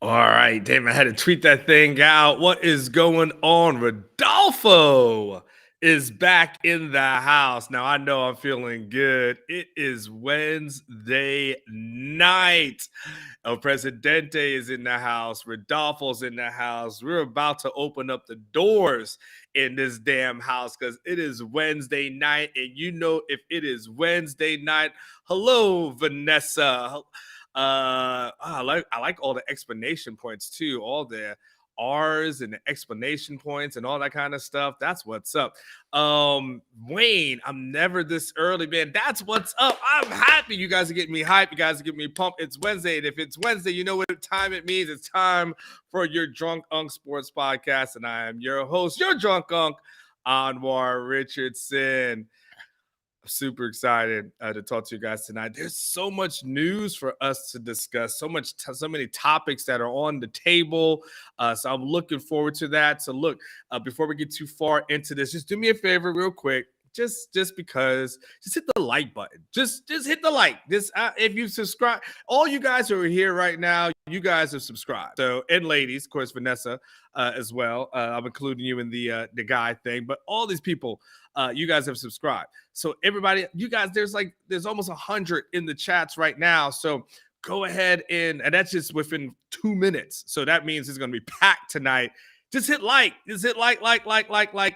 All right, damn, I had to tweet that thing out. What is going on? Rodolfo is back in the house. Now, I know I'm feeling good. It is Wednesday night. El Presidente is in the house. Rodolfo's in the house. We're about to open up the doors in this damn house because it is Wednesday night. And you know, if it is Wednesday night, hello, Vanessa. I like all the explanation points too, all the R's and the explanation points and all that kind of stuff. That's what's up. Wayne, I'm never this early, man. That's what's up. I'm happy. You guys are getting me hype. You guys are getting me pumped. It's Wednesday, and if it's Wednesday, you know what time it means. It's time for your Drunk Unk Sports Podcast, and I am your host, your Drunk Unk, Anwar Richardson. Super excited to talk to you guys tonight. There's so much news for us to discuss, so many topics that are on the table. So I'm looking forward to that. So look, before we get too far into this, just do me a favor real quick. Just because, just hit the like button. Just hit the like. This if you subscribe, all you guys who are here right now, you guys have subscribed. So, and ladies, of course, Vanessa as well. I'm including you in the guy thing, but all these people, you guys have subscribed. So everybody, you guys, there's almost 100 in the chats right now. So go ahead and that's just within 2 minutes. So that means it's going to be packed tonight. Just hit like. Just hit like.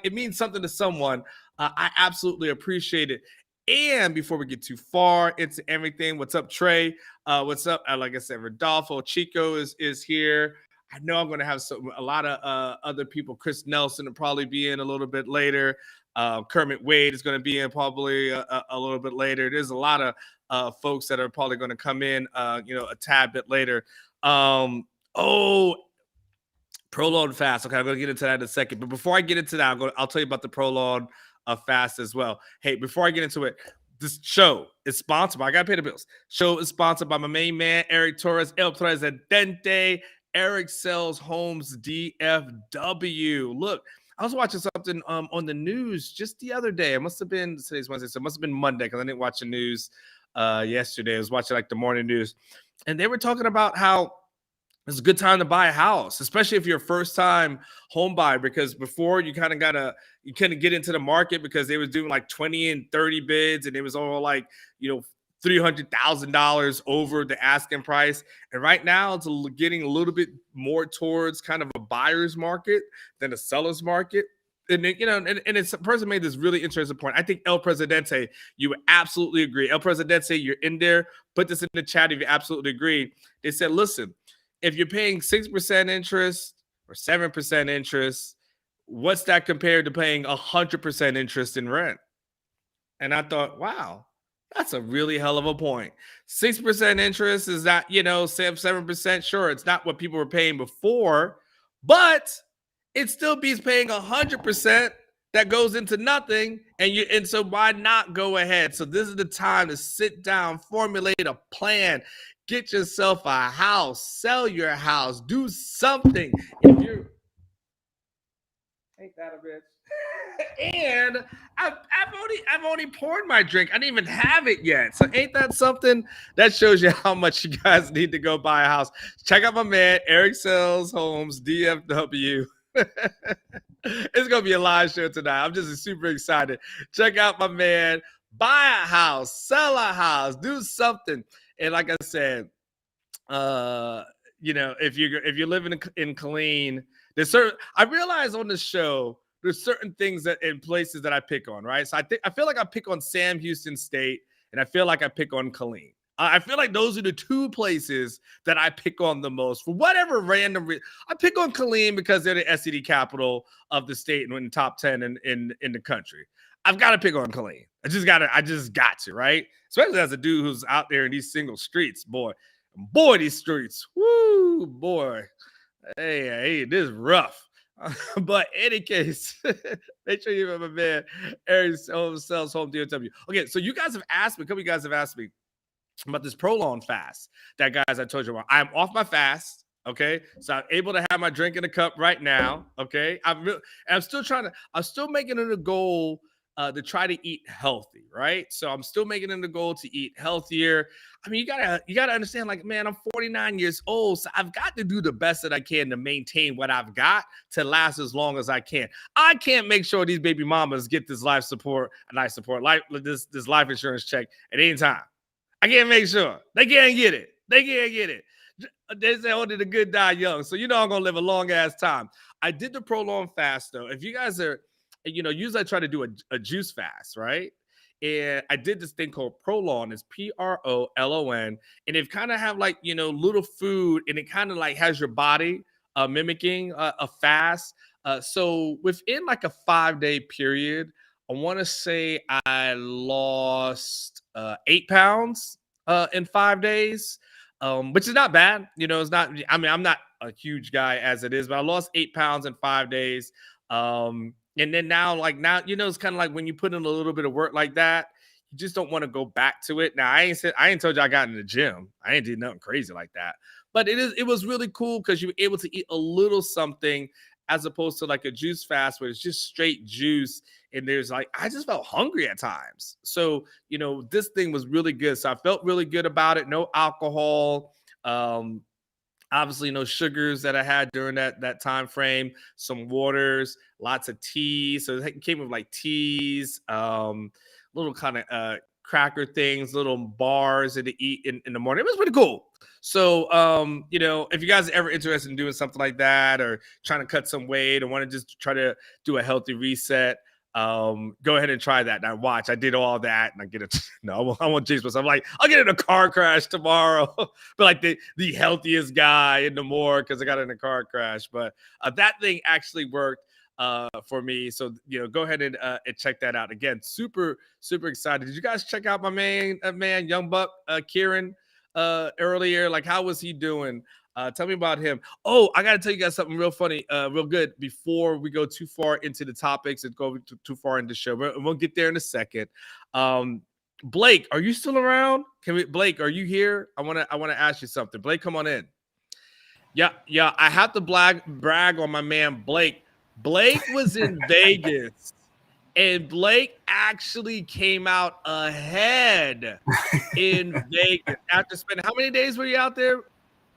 It means something to someone. I absolutely appreciate it. And before we get too far into everything, what's up, Trey? What's up? Like I said, Rodolfo Chico is here. I know I'm going to have a lot of other people. Chris Nelson will probably be in a little bit later. Kermit Wade is going to be in probably a little bit later. There's a lot of folks that are probably going to come in, a tad bit later. Prolonged fast. Okay, I'm going to get into that in a second. But before I get into that, I'll tell you about the prolonged fast as well. Hey, before I get into it, this show is sponsored by, I got to pay the bills. Show is sponsored by my main man, Eric Torres, El Presidente, EricSellsHomesDFW. Look, I was watching something on the news just the other day. It must have been, today's Wednesday, so it must have been Monday because I didn't watch the news yesterday. I was watching like the morning news. And they were talking about how it's a good time to buy a house, especially if you're a first-time home buyer, because before you couldn't get into the market because they was doing like 20 and 30 bids, and it was all like, $300,000 over the asking price. And right now it's getting a little bit more towards kind of a buyer's market than a seller's market. And it's a person made this really interesting point. I think El Presidente, you would absolutely agree. El Presidente, you're in there. Put this in the chat if you absolutely agree. They said, listen, if you're paying 6% interest or 7% interest, what's that compared to paying 100% interest in rent? And I thought, wow, that's a really hell of a point. 6% interest is not, 7%. Sure, it's not what people were paying before, but it still beats paying 100% that goes into nothing. And so why not go ahead? So this is the time to sit down, formulate a plan. Get yourself a house, sell your house, do something. If you ain't that a bitch. And I've only poured my drink. I didn't even have it yet. So ain't that something? That shows you how much you guys need to go buy a house. Check out my man, Eric Sells Homes DFW. It's gonna be a live show tonight. I'm just super excited. Check out my man. Buy a house, sell a house, do something. And like I said, if you're living in Killeen, I realize on the show there's certain things that in places that I pick on, right? So I feel like I pick on Sam Houston State, and I feel like I pick on Killeen. I feel like those are the two places that I pick on the most for whatever random reason. I pick on Killeen because they're the SED capital of the state and in the top 10 in the country. I've got to pick on Killeen. I just got to, right? Especially as a dude who's out there in these single streets, boy, these streets, woo, boy. Hey, this is rough. But in any case, make sure you have a man, Eric Sells Home DFW. Okay, so you guys have asked me, a couple of you guys have asked me about this prolonged fast that, guys, I told you about. I'm off my fast. Okay, so I'm able to have my drink in a cup right now. Okay, I'm still making it a goal to try to eat healthy, right? So I'm still making it a goal to eat healthier. I mean, you gotta understand, like, man, I'm 49 years old, so I've got to do the best that I can to maintain what I've got to last as long as I can. I can't make sure these baby mamas get this life life insurance check at any time. I can't make sure. They can't get it. They can't get it. They say, "Oh, did the good die young?" So you know I'm gonna live a long ass time. I did the prolonged fast though. If you guys are, usually I try to do a juice fast, right? And I did this thing called Prolon. It's Prolon, and it kind of have like little food, and it kind of like has your body mimicking a fast. So within like a 5-day period, I want to say I lost 8 pounds in 5 days, which is not bad. It's not. I mean, I'm not a huge guy as it is, but I lost 8 pounds in 5 days. And then now, it's kind of like when you put in a little bit of work like that, you just don't want to go back to it. Now, I ain't told you I got in the gym. I ain't did nothing crazy like that. But it was really cool because you were able to eat a little something as opposed to like a juice fast where it's just straight juice. And there's like, I just felt hungry at times. So, this thing was really good. So I felt really good about it. No alcohol. Obviously no sugars that I had during that time frame, some waters, lots of tea. So it came with like teas, little kind of cracker things, little bars to eat in the morning. It was pretty cool. So if you guys are ever interested in doing something like that or trying to cut some weight or want to just try to do a healthy reset, go ahead and try that. Now watch, I did all that and I get it. No, I won't jinx myself. I'm like, I'll get in a car crash tomorrow. But like the healthiest guy in the morgue because I got in a car crash. But that thing actually worked for me. So go ahead and check that out. Again, super, super excited. Did you guys check out my man, Young Buck, Kieran, earlier? Like, how was he doing? Tell me about him. Oh, I got to tell you guys something real funny, real good before we go too far into the topics and go too far into the show. We'll get there in a second. Blake, are you still around? Blake, are you here? I want to ask you something. Blake, come on in. Yeah. I have to brag on my man, Blake. Blake was in Vegas, and Blake actually came out ahead in Vegas after spending. How many days were you out there,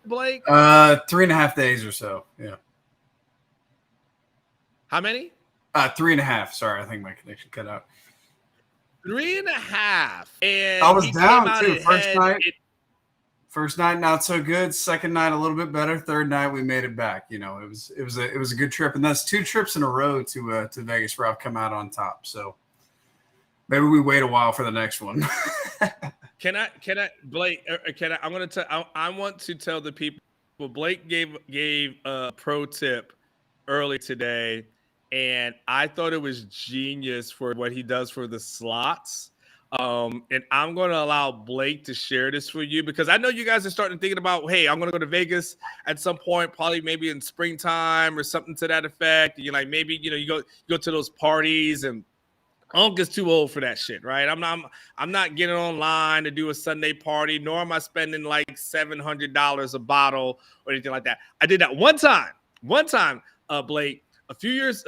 Blake? 3.5 days or so. Yeah. How many? 3.5. Sorry, I think my connection cut out. 3.5. And I was down too. First night not so good. Second night a little bit better. Third night we made it back. It was a good trip, and that's 2 trips in a row to Vegas where I've come out on top. So maybe we wait a while for the next one. Can I, Blake? I want to tell the people. Blake gave a pro tip early today, and I thought it was genius for what he does for the slots. And I'm going to allow Blake to share this for you because I know you guys are starting thinking about, hey, I'm going to go to Vegas at some point, probably maybe in springtime or something to that effect. You like maybe you go to those parties and. Uncle's too old for that shit, right? I'm not getting online to do a Sunday party, nor am I spending like $700 a bottle or anything like that. I did that one time, Blake, a few years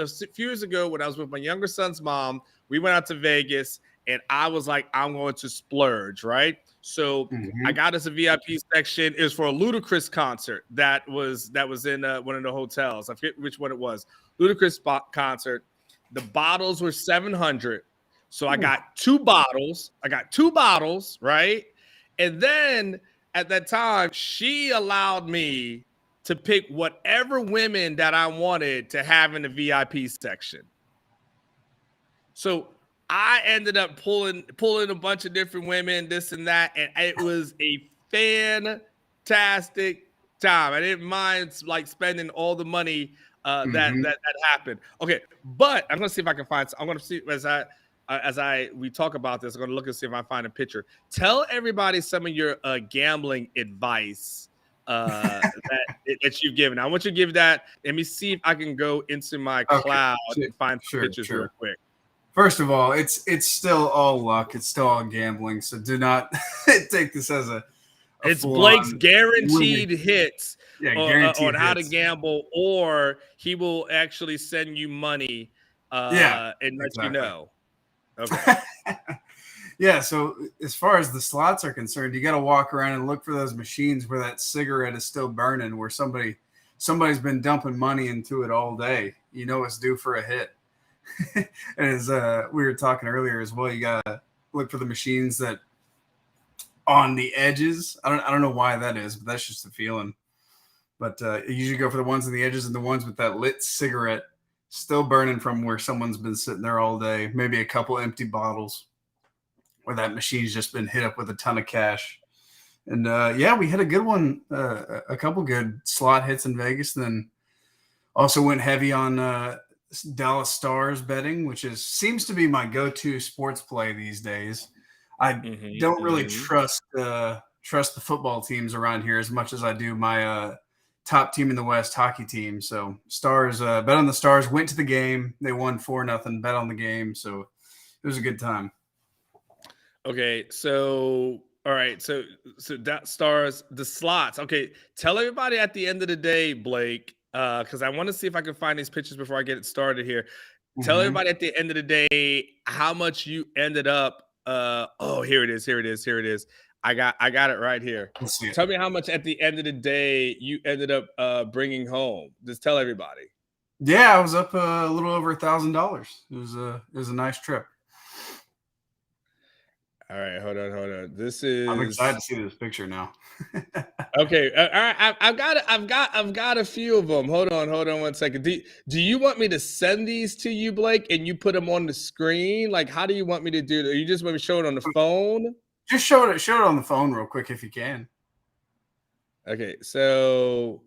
ago when I was with my younger son's mom. We went out to Vegas, and I was like, I'm going to splurge, right? So I got us a VIP section. It was for a Ludacris concert that was in one of the hotels. I forget which one it was. Ludacris concert. The bottles were $700. So I got 2 bottles. Right? And then at that time, she allowed me to pick whatever women that I wanted to have in the VIP section. So I ended up pulling a bunch of different women, this and that, and it was a fantastic time. I didn't mind like spending all the money that happened. Okay, but I'm gonna see if I can find. I'm gonna see as we talk about this. I'm gonna look and see if I find a picture. Tell everybody some of your gambling advice that you've given. I want you to give that. Let me see if I can go into my cloud and find some pictures real quick. First of all, it's still all luck. It's still all gambling. So do not take this as a it's Blake's guaranteed hits. Guaranteed on how to gamble, or he will actually send you money and let you know. Okay. Yeah, so as far as the slots are concerned, you got to walk around and look for those machines where that cigarette is still burning, where somebody's been dumping money into it all day. You know it's due for a hit. And as we were talking earlier as well, you got to look for the machines that on the edges. I don't know why that is, but that's just the feeling. But you usually go for the ones on the edges and the ones with that lit cigarette still burning from where someone's been sitting there all day, maybe a couple empty bottles, where that machine's just been hit up with a ton of cash. And yeah, we had a good one, a couple good slot hits in Vegas. Then also went heavy on Dallas Stars betting, which seems to be my go-to sports play these days. I don't really trust the football teams around here as much as I do my top team in the West, hockey team. So Stars, bet on the Stars, went to the game. They won 4-0, bet on the game. So it was a good time. Okay, so all right, so that Stars, the slots. Okay, tell everybody at the end of the day, Blake, because I want to see if I can find these pictures before I get it started here. Tell everybody at the end of the day how much you ended up. Oh, here it is. I got it right here. Tell me how much at the end of the day you ended up bringing home. Just tell everybody. Yeah, I was up a little over $1,000. It was a nice trip. All right, hold on. I'm excited to see this picture now. Okay, all right. I've got a few of them. Hold on 1 second. Do you want me to send these to you, Blake, and you put them on the screen? Like, how do you want me to do that? You just want me to show it on the phone? Just show it on the phone real quick if you can. Okay, so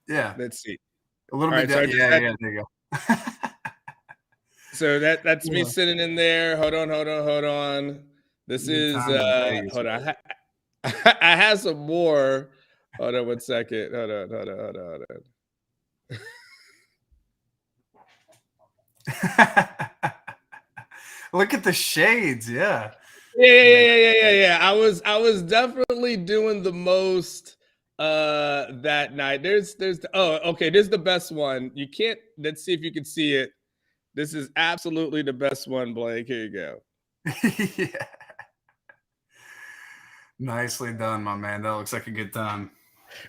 yeah. Let's see. A little bit. Right, yeah, there you go. So that's me sitting in there. Hold on. This is hold on. I have some more. Hold on 1 second. Hold on. Look at the shades. Yeah. Yeah. I was definitely doing the most that night. There's okay. This is the best one. You can't. Let's see if you can see it. This is absolutely the best one, Blake. Here you go. Yeah. Nicely done, my man. That looks like a good time.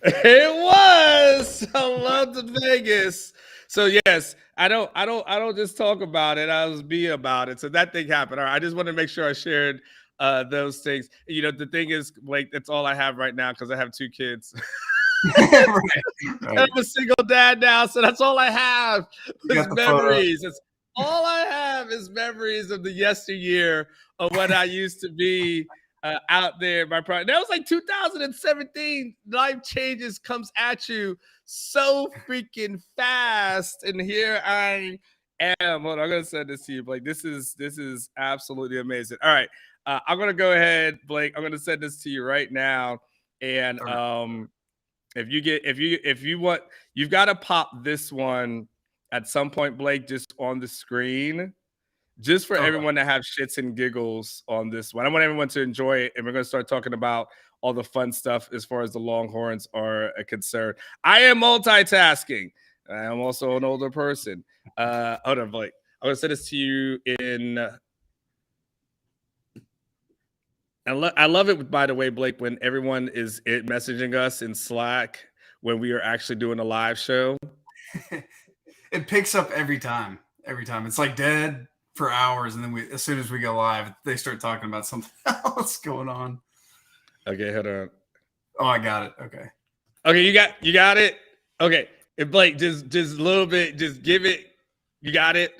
It was. I love the Vegas. So yes, I don't just talk about it. I just be about it. So that thing happened. All right. I just want to make sure I shared those things. You know, the thing is, Blake, that's all I have right now because I have 2 kids. Right. I'm a single dad now, so that's all I have is memories. That's all I have is memories of the yesteryear of when I used to be out there. That was like 2017. Life changes comes at you so freaking fast, and here I am. Hold on, I'm gonna send this to you, Blake. This is absolutely amazing. All right, I'm gonna go ahead, Blake. I'm gonna send this to you right now, and if you want, you've got to pop this one at some point, Blake, just on the screen, just for everyone to have shits and giggles on this one. I want everyone to enjoy it, and we're going to start talking about all the fun stuff as far as the Longhorns are concerned. I am multitasking. I am also an older person. Hold on, Blake. I'm going to send this to you in... I love it, by the way, Blake, when everyone is messaging us in Slack when we are actually doing a live show. It picks up every time. It's like dead for hours, and then as soon as we go live, they start talking about something else going on. Okay, hold on. Oh, I got it. Okay, you got it. Okay, and Blake, just a little bit, just give it. You got it.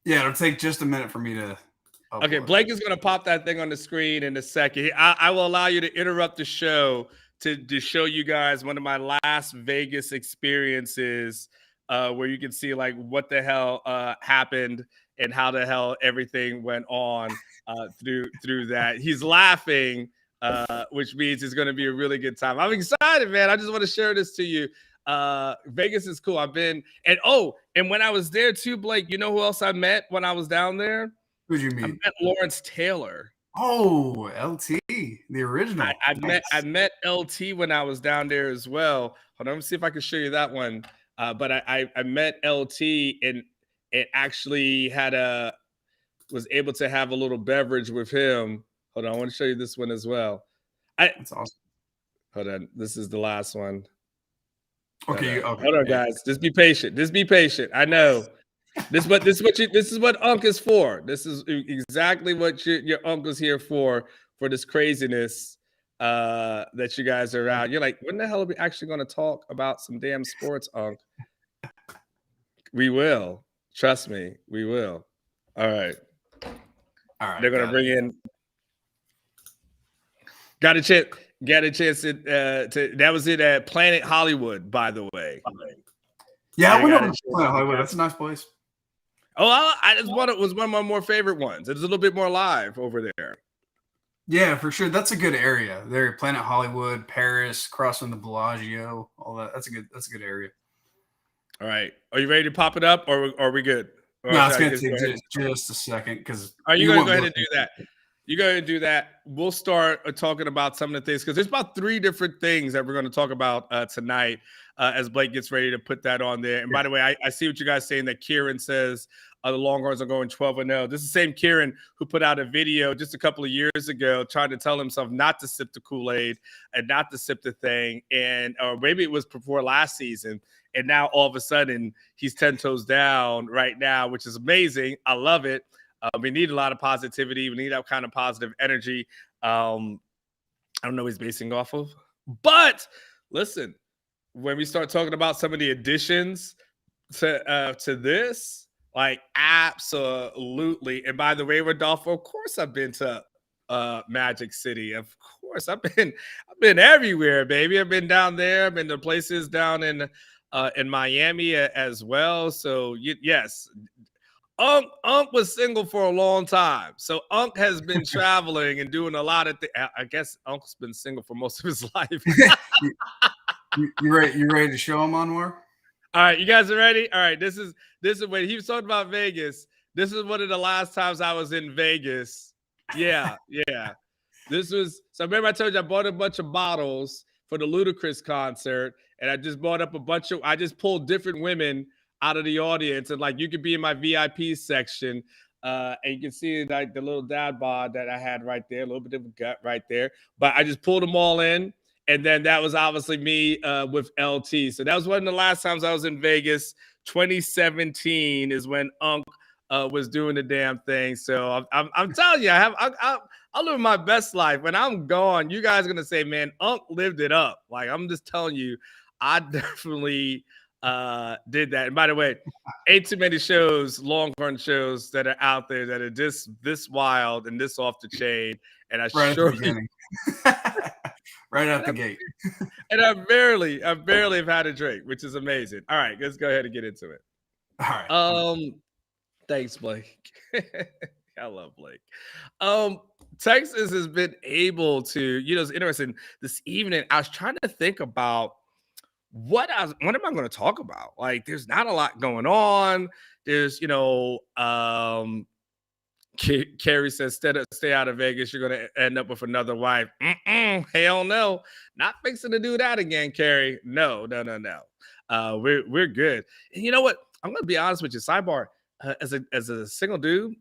Yeah, it'll take just a minute for me to. Okay, Blake is going to pop that thing on the screen in a second. I will allow you to interrupt the show to show you guys one of my last Vegas experiences where you can see like what the hell happened and how the hell everything went on through that. He's laughing, which means it's going to be a really good time. I'm excited, man. I just want to share this to you. Vegas is cool. I've been, and when I was there too, Blake, you know who else I met when I was down there? Who'd you meet? I met Lawrence Taylor. Oh, LT, the original. I met LT when I was down there as well. Hold on, let me see if I can show you that one. But I met LT, and and actually was able to have a little beverage with him. Hold on, I want to show you this one as well. That's awesome. Hold on, this is the last one. Okay, hold on, guys. Just be patient. I know. This is what Unc is for. This is exactly what your uncle's here for this craziness that you guys are out. You're like, when the hell are we actually going to talk about some damn sports, Unc? We will. Trust me, we will. All right. They're going to bring in. Got a chance to that was it at Planet Hollywood, by the way. Yeah, I went over to Planet Hollywood. That's a nice place. Oh, it was one of my more favorite ones. It's a little bit more live over there. Yeah, for sure. That's a good area. There, Planet Hollywood, Paris, crossing the Bellagio, all that. That's a good area. All right. Are you ready to pop it up, or are we good? Or no, it's going to take just a second because. Are you going to go ahead and do that? You go ahead and do that. We'll start talking about some of the things because there's about 3 different things that we're going to talk about tonight as Blake gets ready to put that on there. And by the way, I see what you guys saying that Kieran says the Longhorns are going 12-0. This is the same Kieran who put out a video just a couple of years ago trying to tell himself not to sip the Kool-Aid and not to sip the thing. And or maybe it was before last season. And now all of a sudden he's 10 toes down right now, which is amazing. I love it. We need a lot of positivity. We need that kind of positive energy. I don't know what he's basing off of. But listen, when we start talking about some of the additions to this, like absolutely. And by the way, Rodolfo, of course I've been to Magic City. Of course, I've been everywhere, baby. I've been down there. I've been to places down in Miami as well. So yes. Unc was single for a long time. So Unc has been traveling and doing a lot of things. I guess Unc's been single for most of his life. You ready to show him on more? All right, you guys are ready? All right, this is when he was talking about Vegas. This is one of the last times I was in Vegas. Yeah. So remember I told you I bought a bunch of bottles for the Ludacris concert, and I just bought up I just pulled different women out of the audience, and like you could be in my VIP section, and you can see like the little dad bod that I had right there, a little bit of a gut right there. But I just pulled them all in, and then that was obviously me with LT. So that was one of the last times I was in Vegas. 2017 is when Unc was doing the damn thing. So I'm telling you, I live my best life. When I'm gone, you guys are gonna say, "Man, Unc lived it up." Like I'm just telling you, I definitely. Did that. And by the way, ain't too many Longhorn shows that are out there that are this wild and this off the chain. And I right out the gate. And I barely have had a drink, which is amazing. All right, let's go ahead and get into it. All right. Thanks, Blake. I love Blake. Texas has been able to, it's interesting. This evening, I was trying to think about what am I going to talk about? Like, there's not a lot going on. There's, Carrie says, stay out of Vegas. You're going to end up with another wife. Hell no. Not fixing to do that again, Carrie. No. We're good. And you know what? I'm going to be honest with you. Sidebar, as a single dude,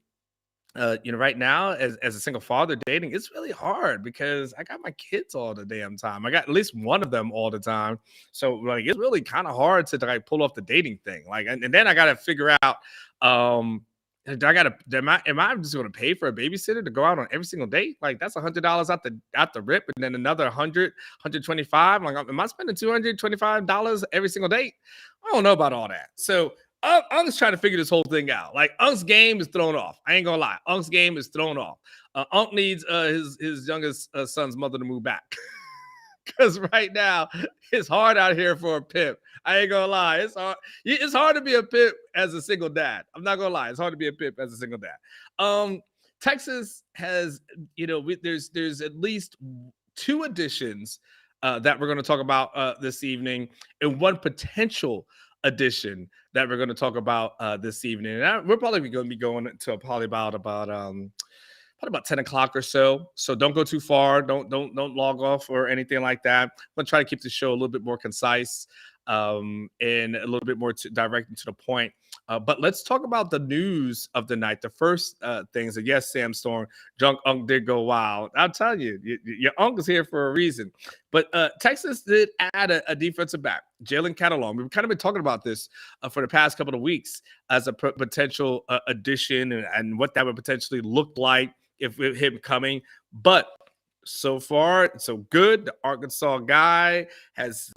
right now as a single father dating, it's really hard because I got my kids all the damn time. I got at least one of them all the time. So like, it's really kind of hard to like pull off the dating thing. Like, and then I got to figure out, am I just going to pay for a babysitter to go out on every single date? Like that's $100 out the rip. And then another 100, 125. Like, am I spending $225 every single date? I don't know about all that. So Unc's trying to figure this whole thing out. Like Unc's game is thrown off. I ain't gonna lie. Unc's game is thrown off. Unc needs his youngest son's mother to move back. Because right now it's hard out here for a pimp. I ain't gonna lie. It's hard to be a pimp as a single dad. I'm not gonna lie. It's hard to be a pimp as a single dad. Texas has, there's at least 2 additions that we're going to talk about this evening, and one potential addition that we're going to talk about this evening. And we're probably going to be going to probably about 10 o'clock or so. So don't go too far. Don't log off or anything like that. I'm going to try to keep the show a little bit more concise. and a little bit more direct to the point. But let's talk about the news of the night. The first things that, yes, Sam Storm, Junk Unk did go wild. I'll tell you, your uncle's here for a reason. But Texas did add a defensive back, Jalen Catalon. We've kind of been talking about this for the past couple of weeks as a potential addition and what that would potentially look like if with him coming. But so far, so good. The Arkansas guy has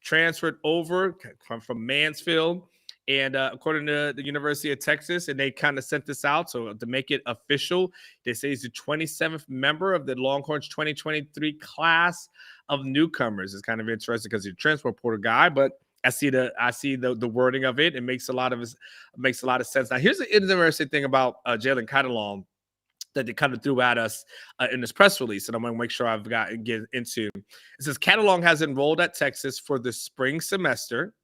transferred over from Mansfield. And according to the University of Texas, and they kind of sent this out, so to make it official, they say he's the 27th member of the Longhorns 2023 class of newcomers. It's kind of interesting because he's a transfer portal guy, but I see the wording of it. It makes a lot of sense. Now, here's the interesting thing about Jalen Catalon that they kind of threw at us in this press release, and I'm going to make sure I've got to get into. It says Catalon has enrolled at Texas for the spring semester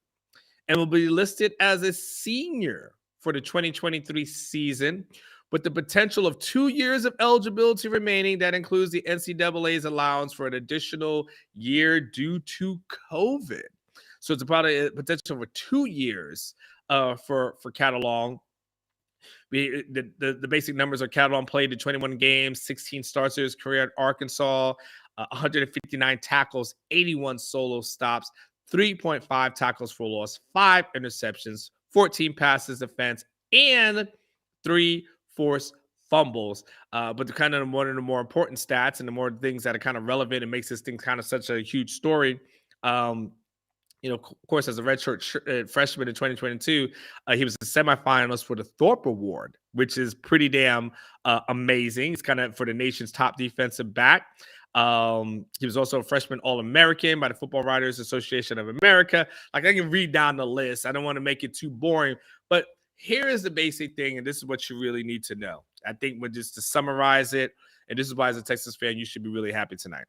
and will be listed as a senior for the 2023 season with the potential of 2 years of eligibility remaining. That includes the NCAA's allowance for an additional year due to COVID. So it's about a potential for 2 years for Catalon. The basic numbers are Catalon played in 21 games, 16 starts in his career at Arkansas, 159 tackles, 81 solo stops, 3.5 tackles for loss, 5 interceptions, 14 passes defense, and 3 forced fumbles. But the kind of one of the more important stats and the more things that are kind of relevant and makes this thing kind of such a huge story. Of course, as a redshirt freshman in 2022, he was a semifinalist for the Thorpe Award, which is pretty damn amazing. It's kind of for the nation's top defensive back. He was also a freshman All-American by the Football Writers Association of America. Like, I can read down the list. I don't want to make it too boring, but here is the basic thing, and this is what you really need to know. I think just to summarize it, and this is why as a Texas fan, you should be really happy tonight.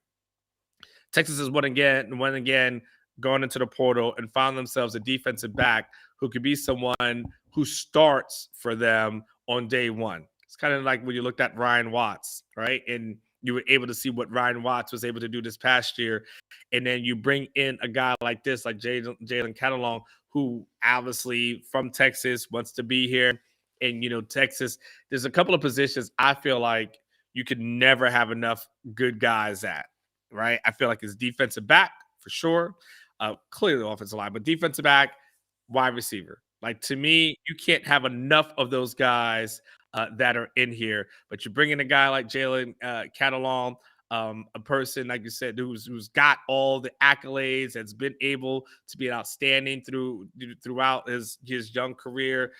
Texas is one again going into the portal and found themselves a defensive back who could be someone who starts for them on day one. It's kind of like when you looked at Ryan Watts, right? And you were able to see what Ryan Watts was able to do this past year. And then you bring in a guy like this, like Jalen Catalon, who obviously from Texas wants to be here. And, Texas, there's a couple of positions I feel like you could never have enough good guys at, right? I feel like it's defensive back for sure. Clearly the offensive line, but defensive back, wide receiver. Like, to me, you can't have enough of those guys that are in here. But you bring in a guy like Jalen Catalon, a person, like you said, who's got all the accolades, that's been able to be outstanding throughout his young career,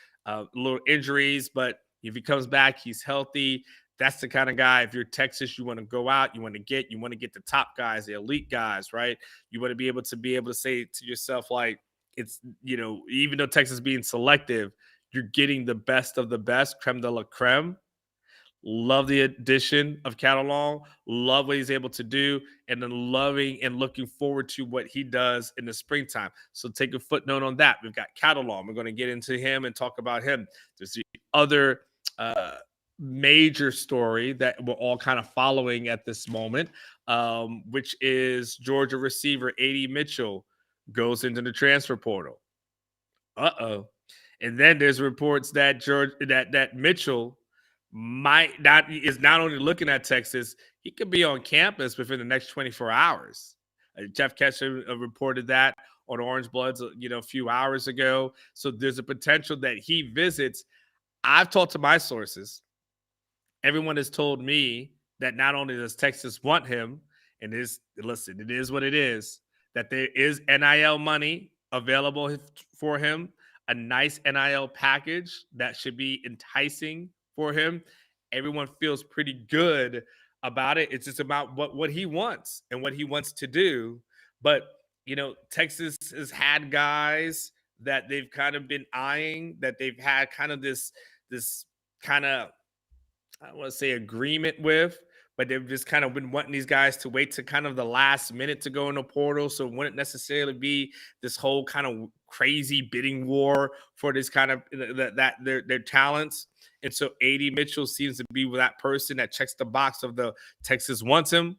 little injuries, but if he comes back, he's healthy. That's the kind of guy, if you're Texas, you want to go out, you want to get the top guys, the elite guys, right? You want to be able to say to yourself, like, it's, even though Texas being selective, you're getting the best of the best, creme de la creme. Love the addition of Catalon. Love what he's able to do, and then loving and looking forward to what he does in the springtime. So take a footnote on that. We've got Catalon. We're going to get into him and talk about him. There's the other major story that we're all kind of following at this moment, which is Georgia receiver A.D. Mitchell goes into the transfer portal. And then there's reports that that Mitchell is not only looking at Texas, he could be on campus within the next 24 hours. Jeff Kesher reported that on Orangebloods, a few hours ago. So there's a potential that he visits. I've talked to my sources. Everyone has told me that not only does Texas want him, and it is what it is, that there is NIL money available for him, a nice NIL package that should be enticing for him. Everyone feels pretty good about it. It's just about what he wants and what he wants to do. But, Texas has had guys that they've kind of been eyeing, that they've had kind of this kind of, I don't want to say agreement with, but they've just kind of been wanting these guys to wait to kind of the last minute to go in the portal. So it wouldn't necessarily be this whole kind of crazy bidding war for this kind of their talents. And so A.D. Mitchell seems to be that person that checks the box of the Texas wants him.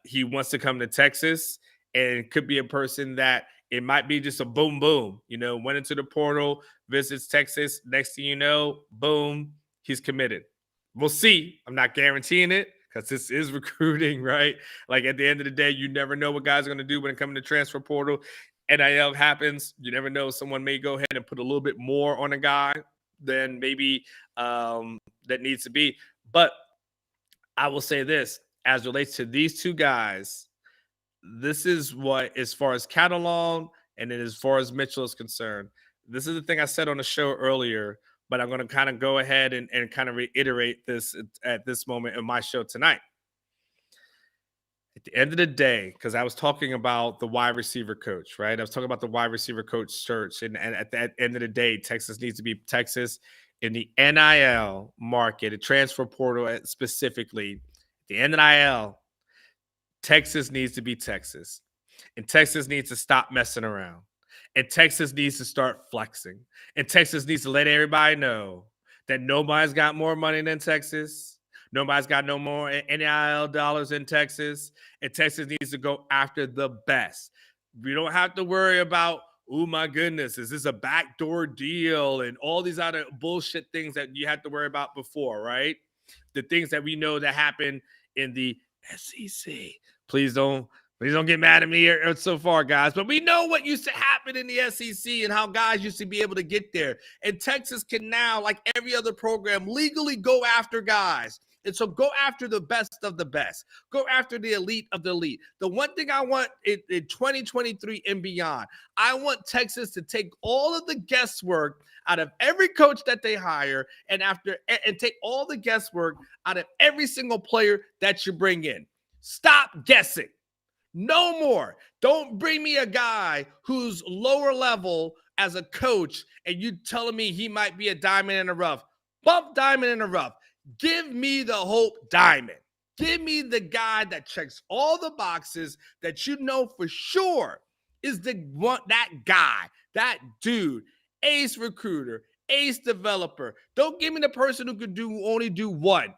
He wants to come to Texas, and could be a person that It might be just a boom, boom. Went into the portal, visits Texas. Next thing you know, boom, he's committed. We'll see. I'm not guaranteeing it because this is recruiting, right? Like at the end of the day, you never know what guys are going to do when it comes to transfer portal. NIL happens. You never know. Someone may go ahead and put a little bit more on a guy than maybe that needs to be. But I will say this, as relates to these two guys, this is what, as far as Catalan and then as far as Mitchell is concerned, this is the thing I said on the show earlier, but I'm going to kind of go ahead and kind of reiterate this at this moment in my show tonight. At the end of the day, because I was talking about the wide receiver coach, right? I was talking about the wide receiver coach search. And at the end of the day, Texas needs to be Texas in the NIL market, the transfer portal specifically. The NIL, Texas needs to be Texas. And Texas needs to stop messing around. And Texas needs to start flexing. And Texas needs to let everybody know that nobody's got more money than Texas. Nobody's got no more NIL dollars in Texas. And Texas needs to go after the best. We don't have to worry about, oh my goodness, is this a backdoor deal? And all these other bullshit things that you had to worry about before, right? The things that we know that happen in the SEC. Please don't get mad at me so far, guys. But we know what used to happen in the SEC and how guys used to be able to get there. And Texas can now, like every other program, legally go after guys. And so go after the best of the best. Go after the elite of the elite. The one thing I want in 2023 and beyond, I want Texas to take all of the guesswork out of every coach that they hire and take all the guesswork out of every single player that you bring in. Stop guessing. No more. Don't bring me a guy who's lower level as a coach and you telling me he might be a diamond in the rough. Bump diamond in the rough. Give me the Hope Diamond. Give me the guy that checks all the boxes that you know for sure is that guy, that dude, ace recruiter, ace developer. Don't give me the person who could only do one.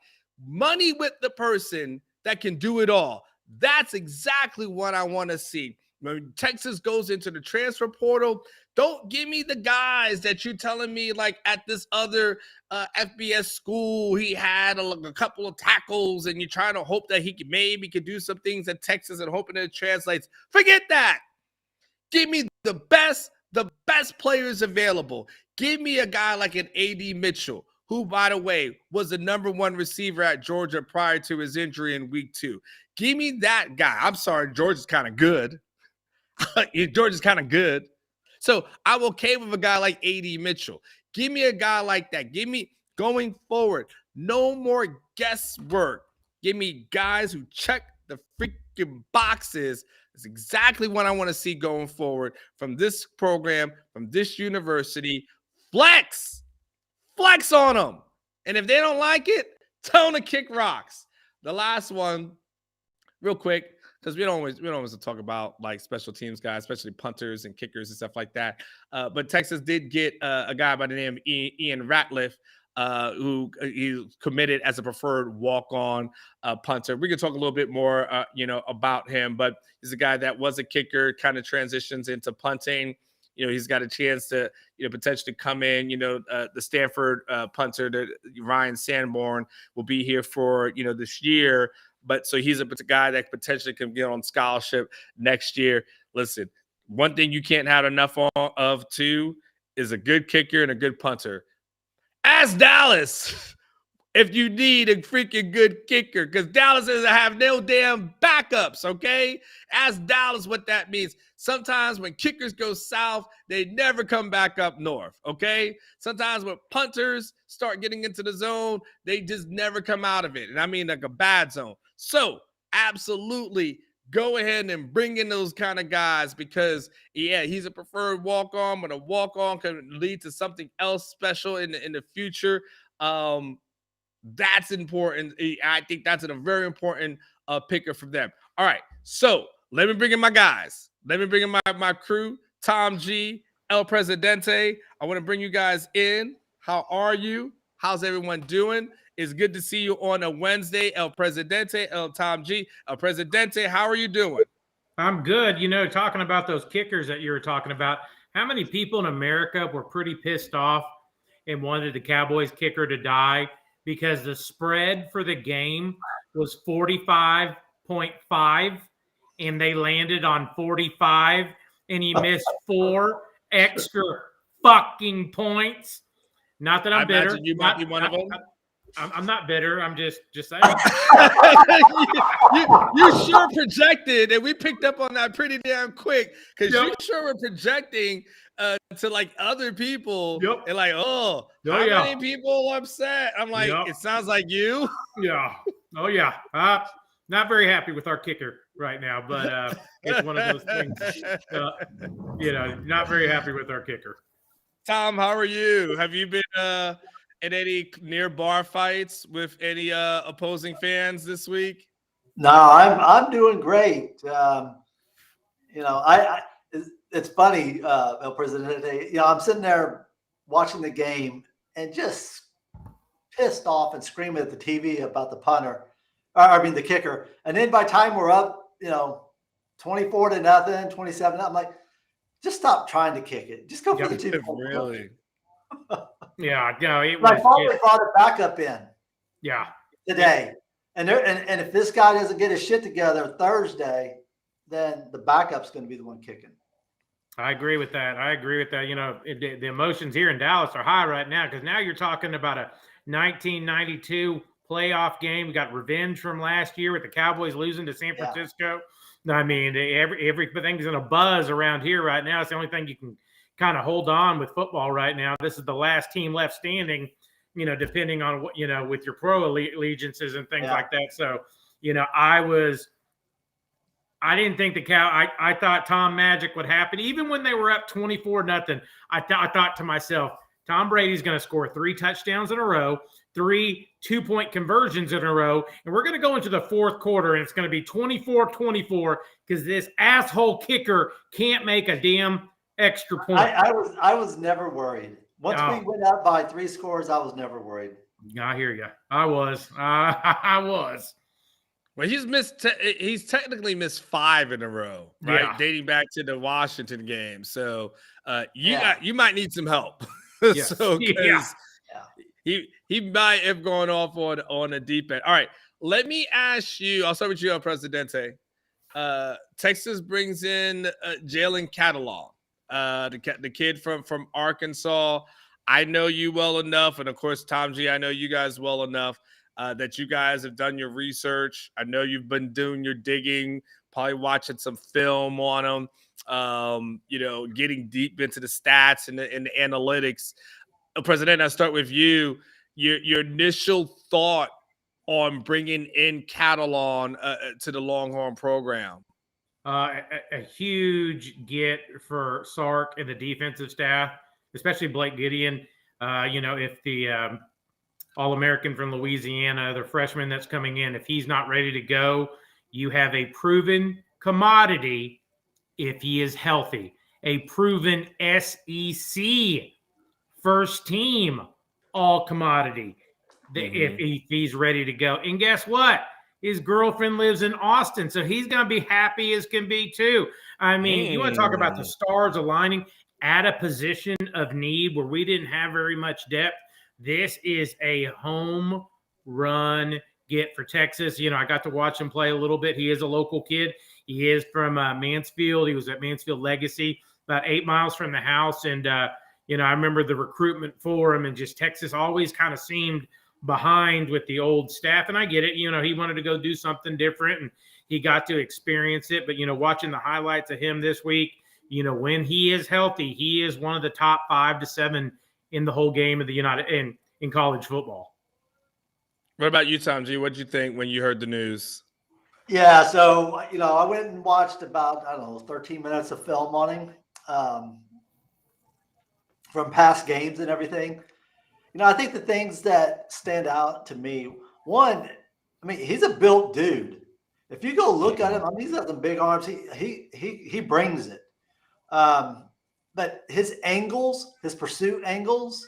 Money with the person that can do it all. That's exactly what I want to see. When Texas goes into the transfer portal, don't give me the guys that you're telling me like at this other FBS school, he had a couple of tackles and you're trying to hope that he could do some things at Texas and hoping it translates. Forget that. Give me the best players available. Give me a guy like an A.D. Mitchell, who, by the way, was the number one receiver at Georgia prior to his injury in week 2. Give me that guy. I'm sorry, Georgia's kind of good. Georgia's kind of good. So I'm okay with a guy like A.D. Mitchell. Give me a guy like that. Give me, going forward, no more guesswork. Give me guys who check the freaking boxes. That's exactly what I want to see going forward from this program, from this university. Flex on them. And if they don't like it, tell them to kick rocks. The last one, real quick, because we don't always talk about like special teams guys, especially punters and kickers and stuff like that. But Texas did get a guy by the name of Ian Ratliff, who he committed as a preferred walk-on punter. We can talk a little bit more, about him, but he's a guy that was a kicker, kind of transitions into punting. He's got a chance to, potentially come in. The Stanford punter, Ryan Sanborn, will be here for, this year. But so he's a guy that potentially can get on scholarship next year. Listen, one thing you can't have enough of too is a good kicker and a good punter. Ask Dallas if you need a freaking good kicker, because Dallas doesn't have no damn backups, okay? Ask Dallas what that means. Sometimes when kickers go south, they never come back up north, okay? Sometimes when punters start getting into the zone, they just never come out of it. And I mean like a bad zone. So absolutely go ahead and bring in those kind of guys because, yeah, he's a preferred walk-on, but a walk-on can lead to something else special in the future. That's important. I think that's a very important picker for them. All right, so let me bring in my guys. Let me bring in my crew, Tom G, El Presidente. I want to bring you guys in. How are you? How's everyone doing? It's good to see you on a Wednesday. El Presidente, El Tom G. El Presidente, how are you doing? I'm good. Talking about those kickers that you were talking about, how many people in America were pretty pissed off and wanted the Cowboys kicker to die because the spread for the game was 45.5 and they landed on 45 and he missed 4 extra fucking points. Not that I'm bitter. Imagine you might be one of them. I'm not bitter. I'm just saying. you sure projected, and we picked up on that pretty damn quick because you sure were projecting to like other people and like, how many people upset? I'm like, it sounds like you. Yeah. Oh yeah. Not very happy with our kicker right now, but it's one of those things. Not very happy with our kicker. Tom, how are you? Have you been in any near bar fights with any opposing fans this week? No, I'm doing great. It's funny, El Presidente. I'm sitting there watching the game and just pissed off and screaming at the TV about the punter. The kicker. And then by the time we're up, 24-0, 27, I'm like, just stop trying to kick it. Just go for the 2 point. Really? Yeah, no, it was. I thought they brought it back up in. Yeah. Today. And if this guy doesn't get his shit together Thursday, then the backup's going to be the one kicking. I agree with that. The emotions here in Dallas are high right now because now you're talking about a 1992 playoff game. We got revenge from last year with the Cowboys losing to San Francisco. Yeah. I mean, everything's in a buzz around here right now. It's the only thing you can kind of hold on with football right now. This is the last team left standing, depending on what, with your pro allegiances and things like that. So, I didn't think I thought Tom Magic would happen. Even when they were up 24-0, I thought to myself, Tom Brady's going to score 3 touchdowns in a row, 3 2-point conversions in a row, and we're going to go into the fourth quarter, and it's going to be 24-24 because this asshole kicker can't make a damn extra point. I was never worried. Once we went up by 3 scores, I was never worried. I hear you. I was. I was. Well, he's technically missed 5 in a row, right? Dating back to the Washington game. So you might need some help. Yes. So he might have gone off on a deep end. All right, let me ask you. I'll start with you, El Presidente. Texas brings in Jalen Catalon, the kid from Arkansas. I know you well enough, and of course, Tom G, I know you guys well enough that you guys have done your research. I know you've been doing your digging, probably watching some film on them, getting deep into the stats and the analytics. President, I'll start with you. Your initial thought on bringing in Catalon to the Longhorn program. A huge get for Sark and the defensive staff, especially Blake Gideon. If the All-American from Louisiana, the freshman that's coming in, if he's not ready to go, you have a proven commodity if he is healthy, a proven SEC first team all commodity if he's ready to go. And guess what? His girlfriend lives in Austin, so he's going to be happy as can be too. I mean, you want to talk about the stars aligning at a position of need where we didn't have very much depth. This is a home run get for Texas. I got to watch him play a little bit. He is a local kid. He is from Mansfield. He was at Mansfield Legacy, about 8 miles from the house. And, I remember the recruitment for him, and just Texas always kind of seemed behind with the old staff. And I get it. He wanted to go do something different, and he got to experience it. But, watching the highlights of him this week, when he is healthy, he is one of the top 5 to 7 in the whole game of the in college football. What about you, Tom G? What did you think when you heard the news? Yeah, so I went and watched about 13 minutes of film on him from past games and everything. I think the things that stand out to me, one, he's a built dude. If you go look at him, he's got some big arms. He brings it. But his angles, his pursuit angles,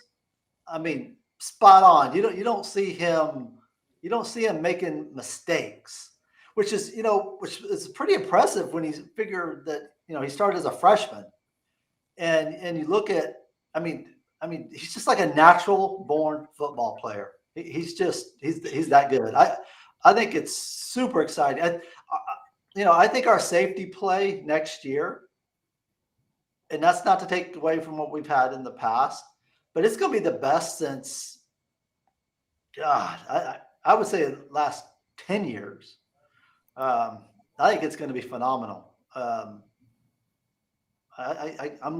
spot on. You don't see him making mistakes. which is pretty impressive when you figure that he started as a freshman, and you look at, I mean, he's just like a natural born football player. He's that good. I think it's super exciting. I think our safety play next year, and that's not to take away from what we've had in the past, but it's going to be the best since, God, I would say the last 10 years. I think it's going to be phenomenal. I'm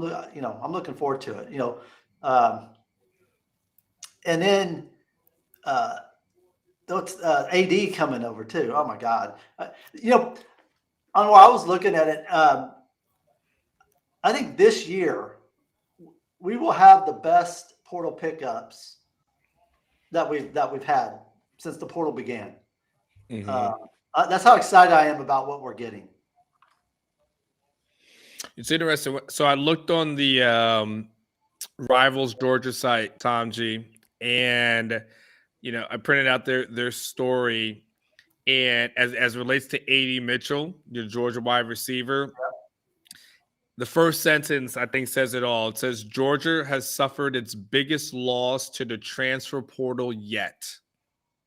looking forward to it. And then AD coming over too. Oh my God. On where I was looking at it, I think this year we will have the best portal pickups that we've had since the portal began. Mm-hmm. That's how excited I am about what we're getting. It's interesting. So I looked on the Rivals Georgia site, Tom G, and I printed out their story, and as it relates to A.D. Mitchell, your Georgia wide receiver, the first sentence I think says it all. It says Georgia has suffered its biggest loss to the transfer portal yet.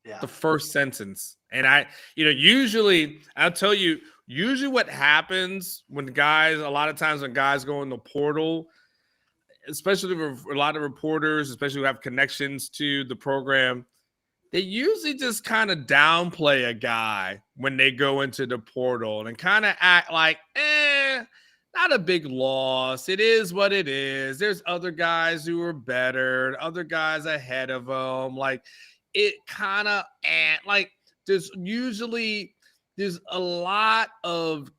Yeah. The first sentence. And usually I'll tell you, usually what happens when a lot of times when guys go in the portal, especially with a lot of reporters, especially who have connections to the program, they usually just kind of downplay a guy when they go into the portal and kind of act like, not a big loss. It is what it is. There's other guys who are better, other guys ahead of them. Like, it kind of, like, there's a lot of,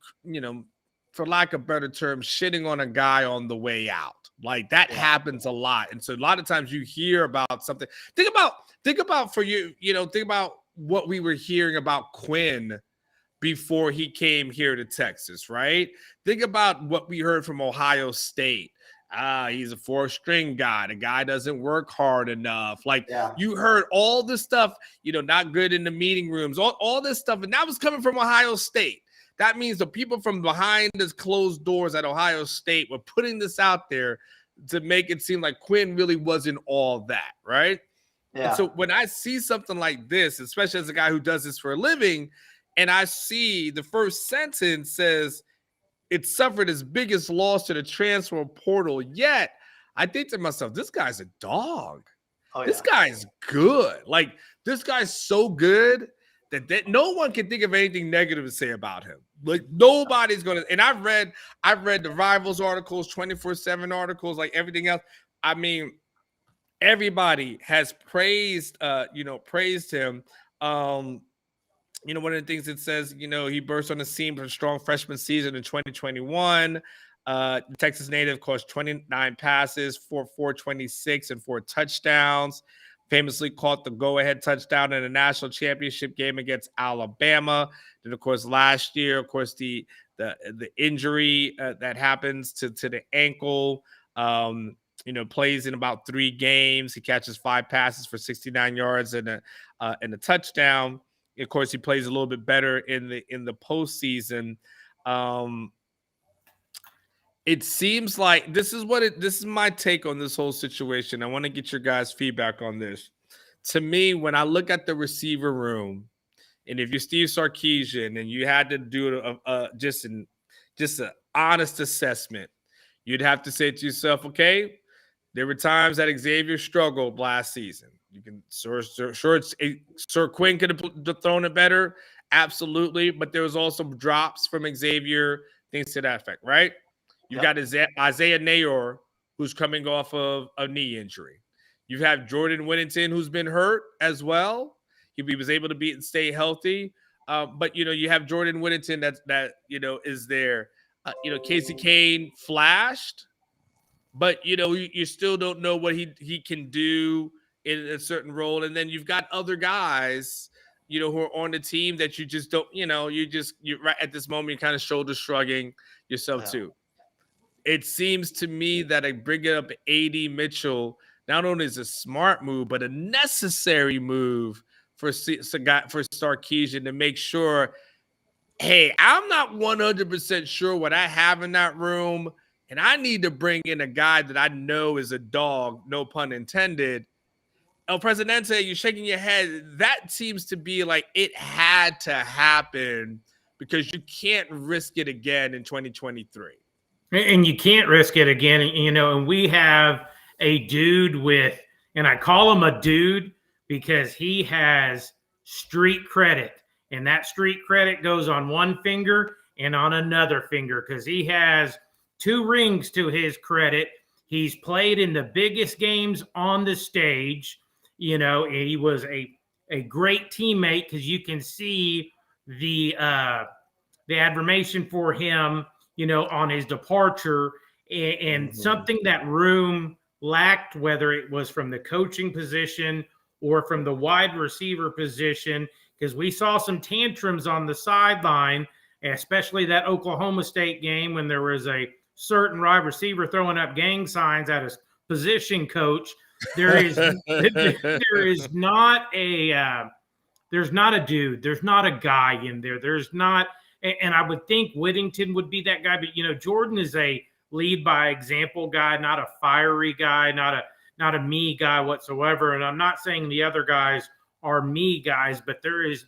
for lack of a better term, shitting on a guy on the way out. Like, that happens a lot. And so a lot of times you hear about something. Think about for you, think about what we were hearing about Quinn before he came here to Texas, right? Think about what we heard from Ohio State. He's a 4-string guy. The guy doesn't work hard enough. You heard all this stuff, not good in the meeting rooms, all this stuff. And that was coming from Ohio State. That means the people from behind the closed doors at Ohio State were putting this out there to make it seem like Quinn really wasn't all that, right? Yeah. And so when I see something like this, especially as a guy who does this for a living, and I see the first sentence says it suffered its biggest loss to the transfer portal yet, I think to myself, this guy's a dog. Oh, yeah. This guy's good. Like, this guy's so good that no one can think of anything negative to say about him. Like, nobody's going to. And I've read the Rivals articles, 24/7 articles, like everything else. I mean, everybody has praised him. One of the things it says, he burst on the scene for a strong freshman season in 2021. The Texas native caught 29 passes for 426 and 4 touchdowns. Famously caught the go-ahead touchdown in a national championship game against Alabama. Then, of course, last year, of course, the injury that happens to the ankle. Plays in about 3 games. He catches 5 passes for 69 yards and a touchdown. Of course, he plays a little bit better in the postseason. It seems like this is my take on this whole situation. I want to get your guys' feedback on this. To me, when I look at the receiver room, and if you're Steve Sarkisian and you had to do just an honest assessment, you'd have to say to yourself, okay, there were times that Xavier struggled last season. You can Sir Quinn could have thrown it better, absolutely. But there was also drops from Xavier, things to that effect, right? You've got Isaiah Nayor, who's coming off of a knee injury. You have Jordan Whittington, who's been hurt as well. He was able to stay healthy, but you have Jordan Whittington that is there. Casey Kane flashed, but you still don't know what he can do in a certain role. And then you've got other guys, who are on the team that you just don't, you're right at this moment, you're kind of shoulder shrugging yourself too. It seems to me that I bring it up A.D. Mitchell not only is a smart move, but a necessary move for Sarkisian to make sure hey, I'm not 100% sure what I have in that room, and I need to bring in a guy that I know is a dog, no pun intended. El Presidente, you're shaking your head. That seems to be like it had to happen because you can't risk it again in 2023. And you can't risk it again, and we have a dude with, and I call him a dude because he has street credit, and that street credit goes on one finger and on another finger because he has 2 rings to his credit. He's played in the biggest games on the stage. He was a great teammate because you can see the admiration for him, on his departure, and something that room lacked, whether it was from the coaching position or from the wide receiver position, because we saw some tantrums on the sideline, especially that Oklahoma State game when there was a certain wide receiver throwing up gang signs at his position coach. There is not a dude. There's not a guy in there. There's not. And I would think Whittington would be that guy, but Jordan is a lead by example guy, not a fiery guy, not a me guy whatsoever. And I'm not saying the other guys are me guys, but there is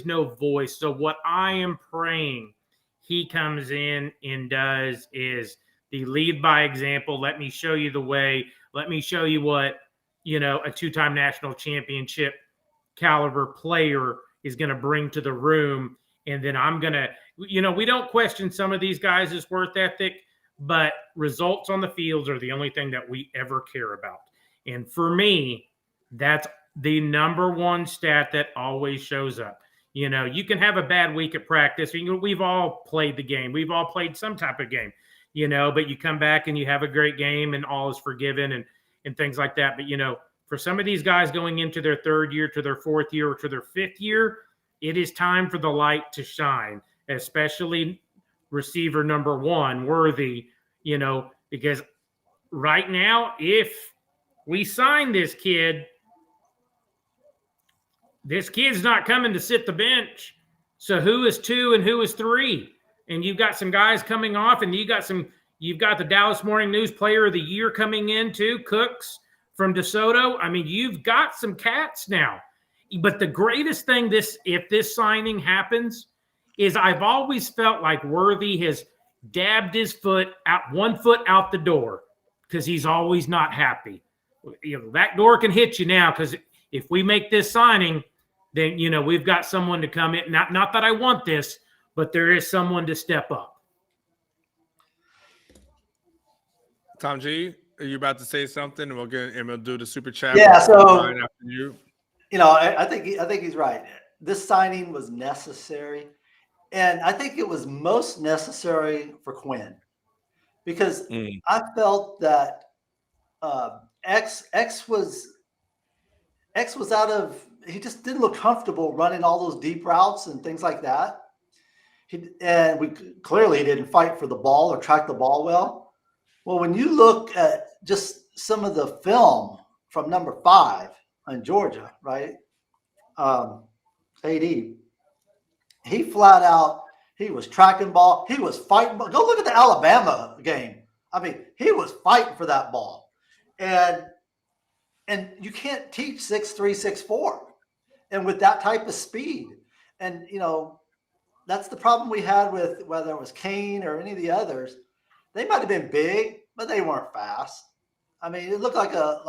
no voice. So what I am praying he comes in and does is the lead by example. Let me show you the way. Let me show you what, a 2-time national championship caliber player is going to bring to the room. And then I'm going to, we don't question some of these guys' work ethic, but results on the fields are the only thing that we ever care about. And for me, that's the number one stat that always shows up. You can have a bad week at practice. We've all played the game. We've all played some type of game, but you come back and you have a great game and all is forgiven and things like that. But, for some of these guys going into their 3rd year, to their 4th year, or to their 5th year, it is time for the light to shine, especially receiver number 1, Worthy, because right now, if we sign this kid's not coming to sit the bench. So who is 2 and who is 3? And you've got some guys coming off, and you've got the Dallas Morning News Player of the Year coming in too, Cooks from DeSoto. I mean, you've got some cats now. But the greatest thing if this signing happens is I've always felt like Worthy has dabbed his foot out, 1 foot out the door, because he's always not happy. That door can hit you now, because if we make this signing, then, we've got someone to come in. Not that I want this, but there is someone to step up. Tom G, are you about to say something? And we'll do the super chat. Yeah. So after you. I think he's right. This signing was necessary, and I think it was most necessary for Quinn, because I felt that X was out of. He just didn't look comfortable running all those deep routes and things like that. We clearly didn't fight for the ball or track the ball well. Well, when you look at just some of the film from number 5 in Georgia, right? AD, he flat out, he was tracking ball. He was fighting. Go look at the Alabama game. I mean, he was fighting for that ball. And you can't teach 6'3", 6'4", and with that type of speed. And, that's the problem we had with whether it was Kane or any of the others. They might have been big, but they weren't fast. I mean, it looked like a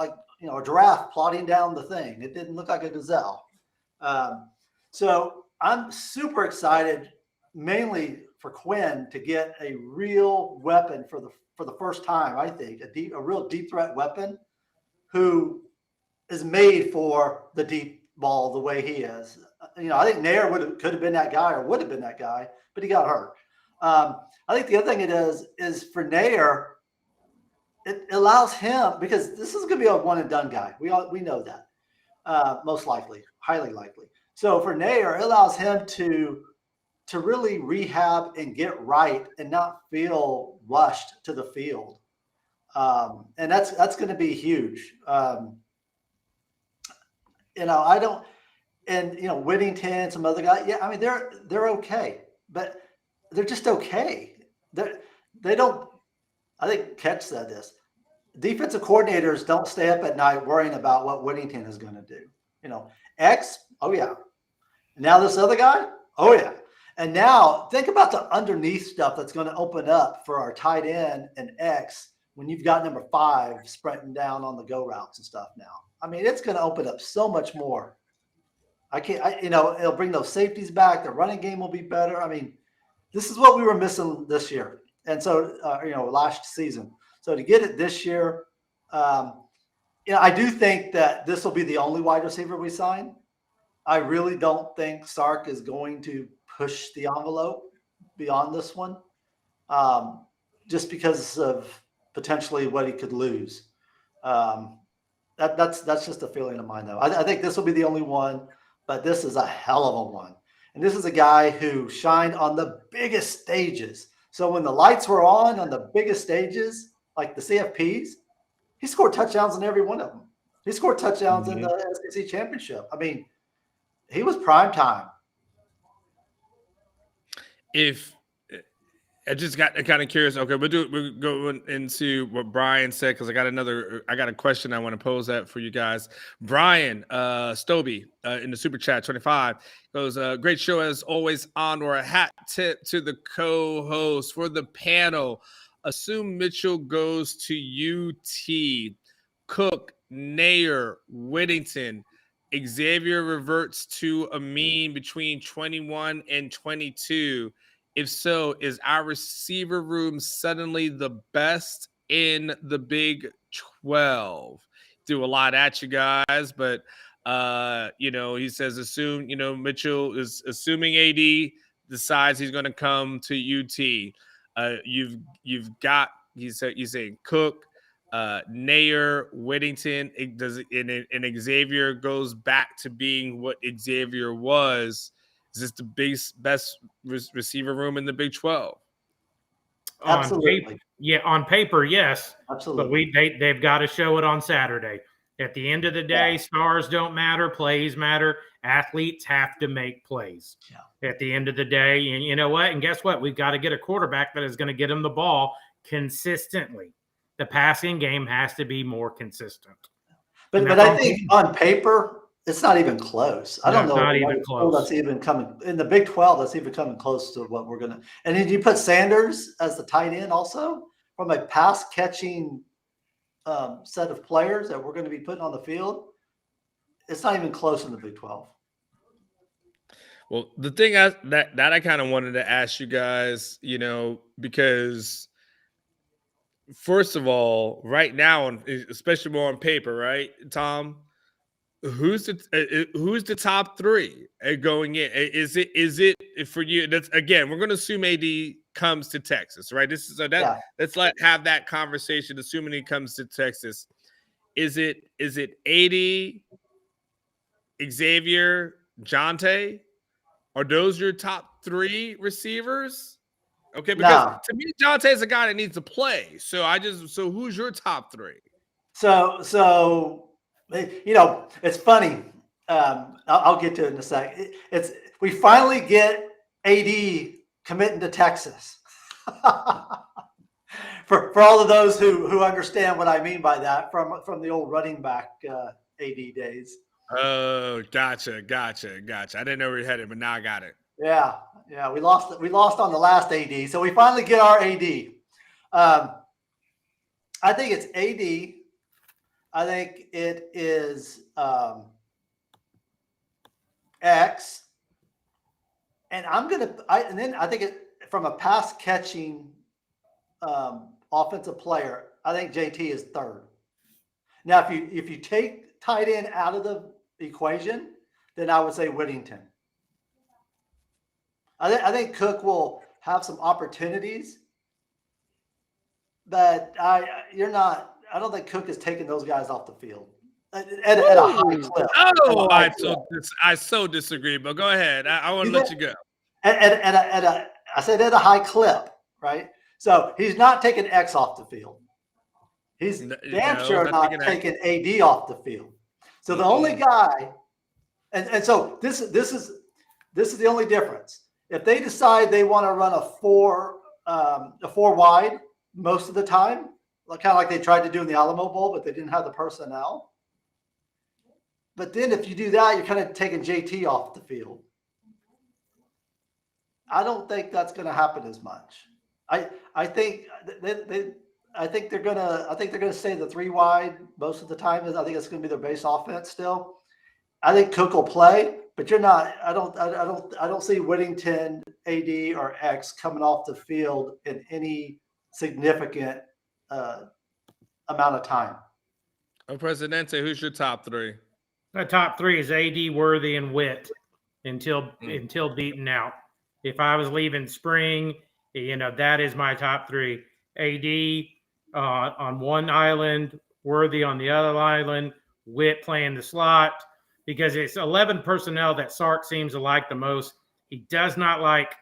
giraffe plodding down the thing. It didn't look like a gazelle. So I'm super excited, mainly for Quinn, to get a real weapon for the first time. I think a real deep threat weapon who is made for the deep ball the way he is. I think Nair could have been that guy, or would have been that guy, but he got hurt. I think the other thing it is for Nair, it allows him, because this is going to be a one and done guy. We know that, most likely, highly likely. So for Nair, it allows him to really rehab and get right and not feel rushed to the field. And that's going to be huge. and Whittington, some other guy. Yeah, I mean they're okay, but they're just okay. They don't. I think Ketch said this. Defensive coordinators don't stay up at night worrying about what Whittington is going to do. X. Oh yeah. Now this other guy. Oh yeah. And now think about the underneath stuff that's going to open up for our tight end and X when you've got number 5 sprinting down on the go routes and stuff now. I mean, it's going to open up so much more. It'll bring those safeties back. The running game will be better. I mean, this is what we were missing this year. And so, last season. So to get it this year, I do think that this will be the only wide receiver we sign. I really don't think Sark is going to push the envelope beyond this one, just because of potentially what he could lose. That's just a feeling of mine, though. I think this will be the only one, but this is a hell of a one. And this is a guy who shined on the biggest stages. So when the lights were on the biggest stages, like the CFPs, he scored touchdowns in every one of them. He scored touchdowns in the SEC championship. I mean, he was prime time. If I just got kind of curious, okay, we're going into what Brian said because I got a question I want to pose that for you guys. Brian Stobie in the super chat 25 goes, great show as always. Honor, a hat tip to the co-host for the panel. Assume Mitchell goes to UT, Cook, Nair, Whittington. Xavier reverts to a mean between 21 and 22. If so, is our receiver room suddenly the best in the Big 12? Do a lot at you guys, but he says assume, Mitchell is assuming AD decides he's going to come to UT. You've got you say Cook, Nair, Whittington, and Xavier goes back to being what Xavier was. Is this the best receiver room in the Big 12? Absolutely. On paper, yes. Absolutely. But they've got to show it on Saturday. At the end of the day, stars don't matter, plays matter. Athletes have to make plays. Yeah. At the end of the day, and you know what? And guess what? We've got to get a quarterback that is going to get him the ball consistently. The passing game has to be more consistent. But I think on paper, it's not even close. I don't know. Not even close. That's even coming in the Big 12. That's even coming close to what we're gonna. And then you put Sanders as the tight end, also from a pass catching set of players that we're going to be putting on the field. It's not even close in the Big 12. Well, the thing that I kind of wanted to ask you guys, because first of all, right now, especially more on paper, right, Tom? Who's the top 3 going in? Is it for you? That's again, we're going to assume AD comes to Texas, right? Let's have that conversation. Assuming he comes to Texas, is it AD, Xavier, Jonte? Are those your top 3 receivers? Okay, because to me, Jonte is a guy that needs to play. So who's your top 3? So. It's funny. I'll get to it in a sec. We finally get AD committing to Texas. for all of those who understand what I mean by that from the old running back AD days. Oh, gotcha. I didn't know where you headed, but now I got it. Yeah. We lost on the last AD, so we finally get our AD. I think it's AD. I think it is X, and then I think it from a pass catching offensive player. I think JT is 3rd. Now, if you take tight end out of the equation, then I would say Whittington. I think Cook will have some opportunities, but I don't think Cook is taking those guys off the field at a high clip. Oh, I so disagree, but go ahead. I want to let you go. I said at a high clip, right? So he's not taking X off the field. He's damn sure not taking AD off the field. So the only guy And so this is the only difference. If they decide they want to run a four wide most of the time, kind of like they tried to do in the Alamo Bowl, but they didn't have the personnel. But then if you do that, you're kind of taking JT off the field. I don't think that's going to happen as much. I think they're gonna stay the three wide most of the time. I think it's going to be their base offense still. I think Cook will play, but you're not. I don't see Whittington, AD, or X coming off the field in any significant amount of time. Oh, Presidente, who's your top three? My top three is AD, Worthy, and Witt until beaten out. If I was leaving spring, that is my top three. AD on one island, Worthy on the other island, Witt playing the slot, because it's 11 personnel that Sark seems to like the most. He does not like,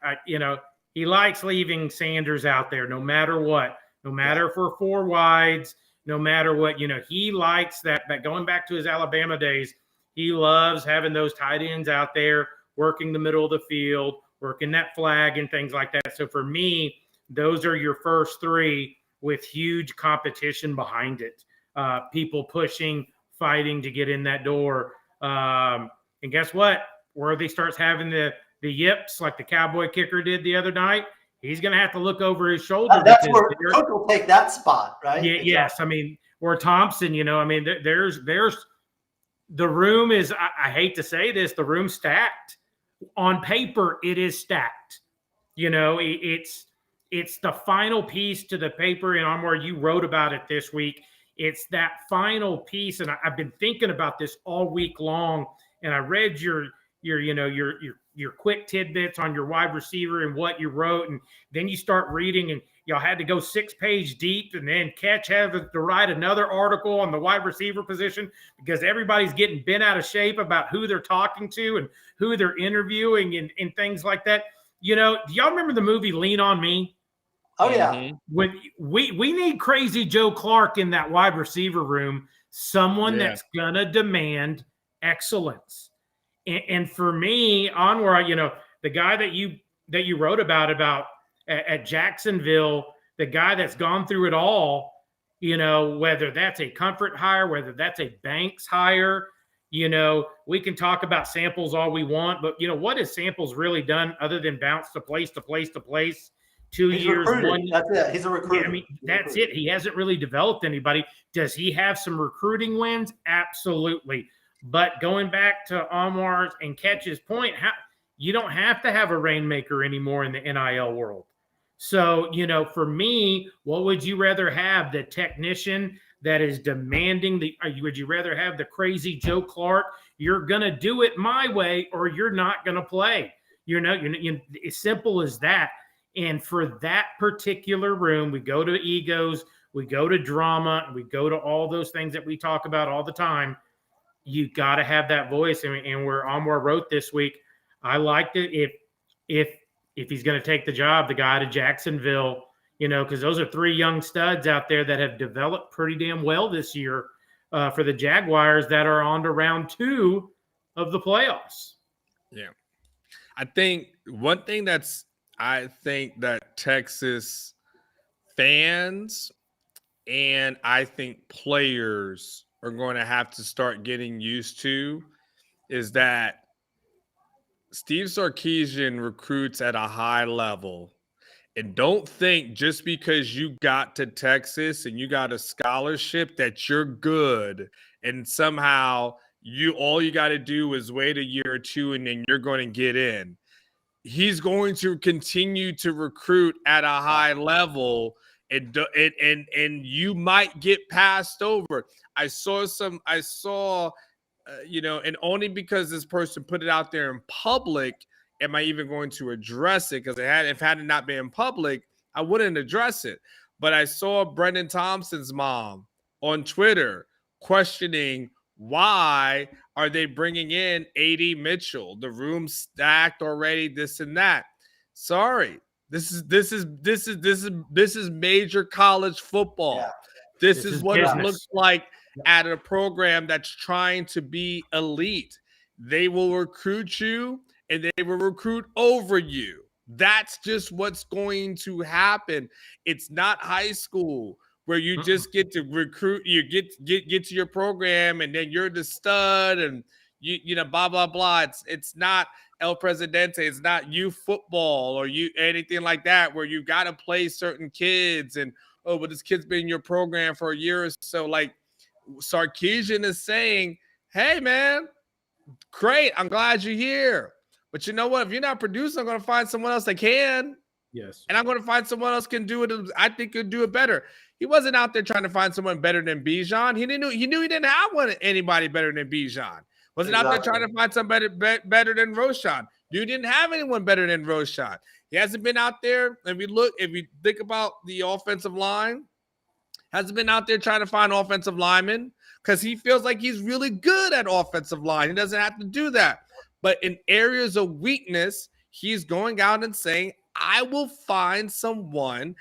he likes leaving Sanders out there no matter what, no matter for four wides, no matter what, he likes that. But going back to his Alabama days, he loves having those tight ends out there, working the middle of the field, working that flag and things like that. So for me, those are your first three with huge competition behind it. People pushing, fighting to get in that door. And guess what? Worthy starts having the yips like the cowboy kicker did the other night. He's going to have to look over his shoulder. That's where Cook will take that spot, right? Yeah, exactly. Yes. I mean, or Thompson, there's the room is, I hate to say this, the room's stacked. On paper, it is stacked. It's the final piece to the paper, and Anwar, you wrote about it this week. It's that final piece, and I've been thinking about this all week long. And I read your quick tidbits on your wide receiver and what you wrote, and then you start reading, and y'all had to go 6-page deep, and then Catch had to write another article on the wide receiver position because everybody's getting bent out of shape about who they're talking to and who they're interviewing and things like that. Do y'all remember the movie Lean on Me? Oh, yeah. When we need Crazy Joe Clark in that wide receiver room, someone that's going to demand excellence. And for me, Anwar, the guy that you wrote about at Jacksonville, the guy that's gone through it all, whether that's a Comfort hire, whether that's a Banks hire, we can talk about Samples all we want, but what has Samples really done other than bounce to place to place to place? 2 years, That's it. He's a recruiter. Yeah, I mean, that's it. He hasn't really developed anybody. Does he have some recruiting wins? Absolutely. But going back to Anwar's and Catch's point, you don't have to have a rainmaker anymore in the NIL world. So, for me, what would you rather have? The technician that is demanding would you rather have the crazy Joe Clark? You're going to do it my way or you're not going to play. As simple as that. And for that particular room, we go to egos, we go to drama, and we go to all those things that we talk about all the time. You got to have that voice. And where Anwar wrote this week, I liked it if he's going to take the job, the guy to Jacksonville, because those are three young studs out there that have developed pretty damn well this year for the Jaguars that are on to round 2 of the playoffs. Yeah. I think one thing that Texas fans and I think players are going to have to start getting used to is that Steve Sarkisian recruits at a high level. And don't think just because you got to Texas and you got a scholarship that you're good and somehow all you got to do is wait a year or two and then you're going to get in. He's going to continue to recruit at a high level, and you might get passed over. I saw, and only because this person put it out there in public, am I even going to address it? Because if it had not been in public, I wouldn't address it. But I saw Brendan Thompson's mom on Twitter questioning why are they bringing in A.D. Mitchell? The room's stacked already, this and that. Sorry. This is major college football. Yeah. This is what business. It looks like at a program that's trying to be elite. they will recruit you and they will recruit over you. That's just what's going to happen. It's not high school where you just get to recruit, you get to your program and then you're the stud and you know, blah, blah, blah. It's not El Presidente. It's not youth football or you anything like that where you got to play certain kids and, oh, but this kid's been in your program for a year or so. Like Sarkisian is saying, hey, man, great. I'm glad you're here. But you know what? If you're not producing, I'm going to find someone else that can. Yes. And I'm going to find someone else can do it. I think could do it better. He wasn't out there trying to find someone better than Bijan. He knew he didn't have anybody better than Bijan. Wasn't out there trying to find somebody better than Roshan. You didn't have anyone better than Roshan. He hasn't been out there. If you think about the offensive line, hasn't been out there trying to find offensive linemen because he feels like he's really good at offensive line. He doesn't have to do that. But in areas of weakness, he's going out and saying, I will find someone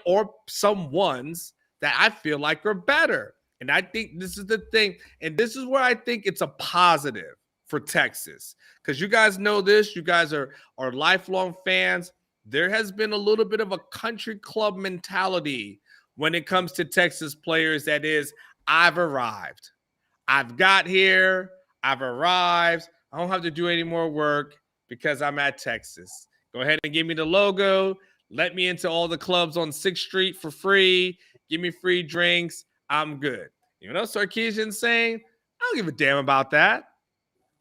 or someones that I feel like are better. And I think this is the thing. And this is where I think it's a positive for Texas. Because you guys know this. You guys are lifelong fans. There has been a little bit of a country club mentality when it comes to Texas players. That is, I've arrived. I've got here. I've arrived. I don't have to do any more work because I'm at Texas. Go ahead and give me the logo. Let me into all the clubs on 6th Street for free. Give me free drinks. I'm good. You know, Sarkisian's saying, I don't give a damn about that.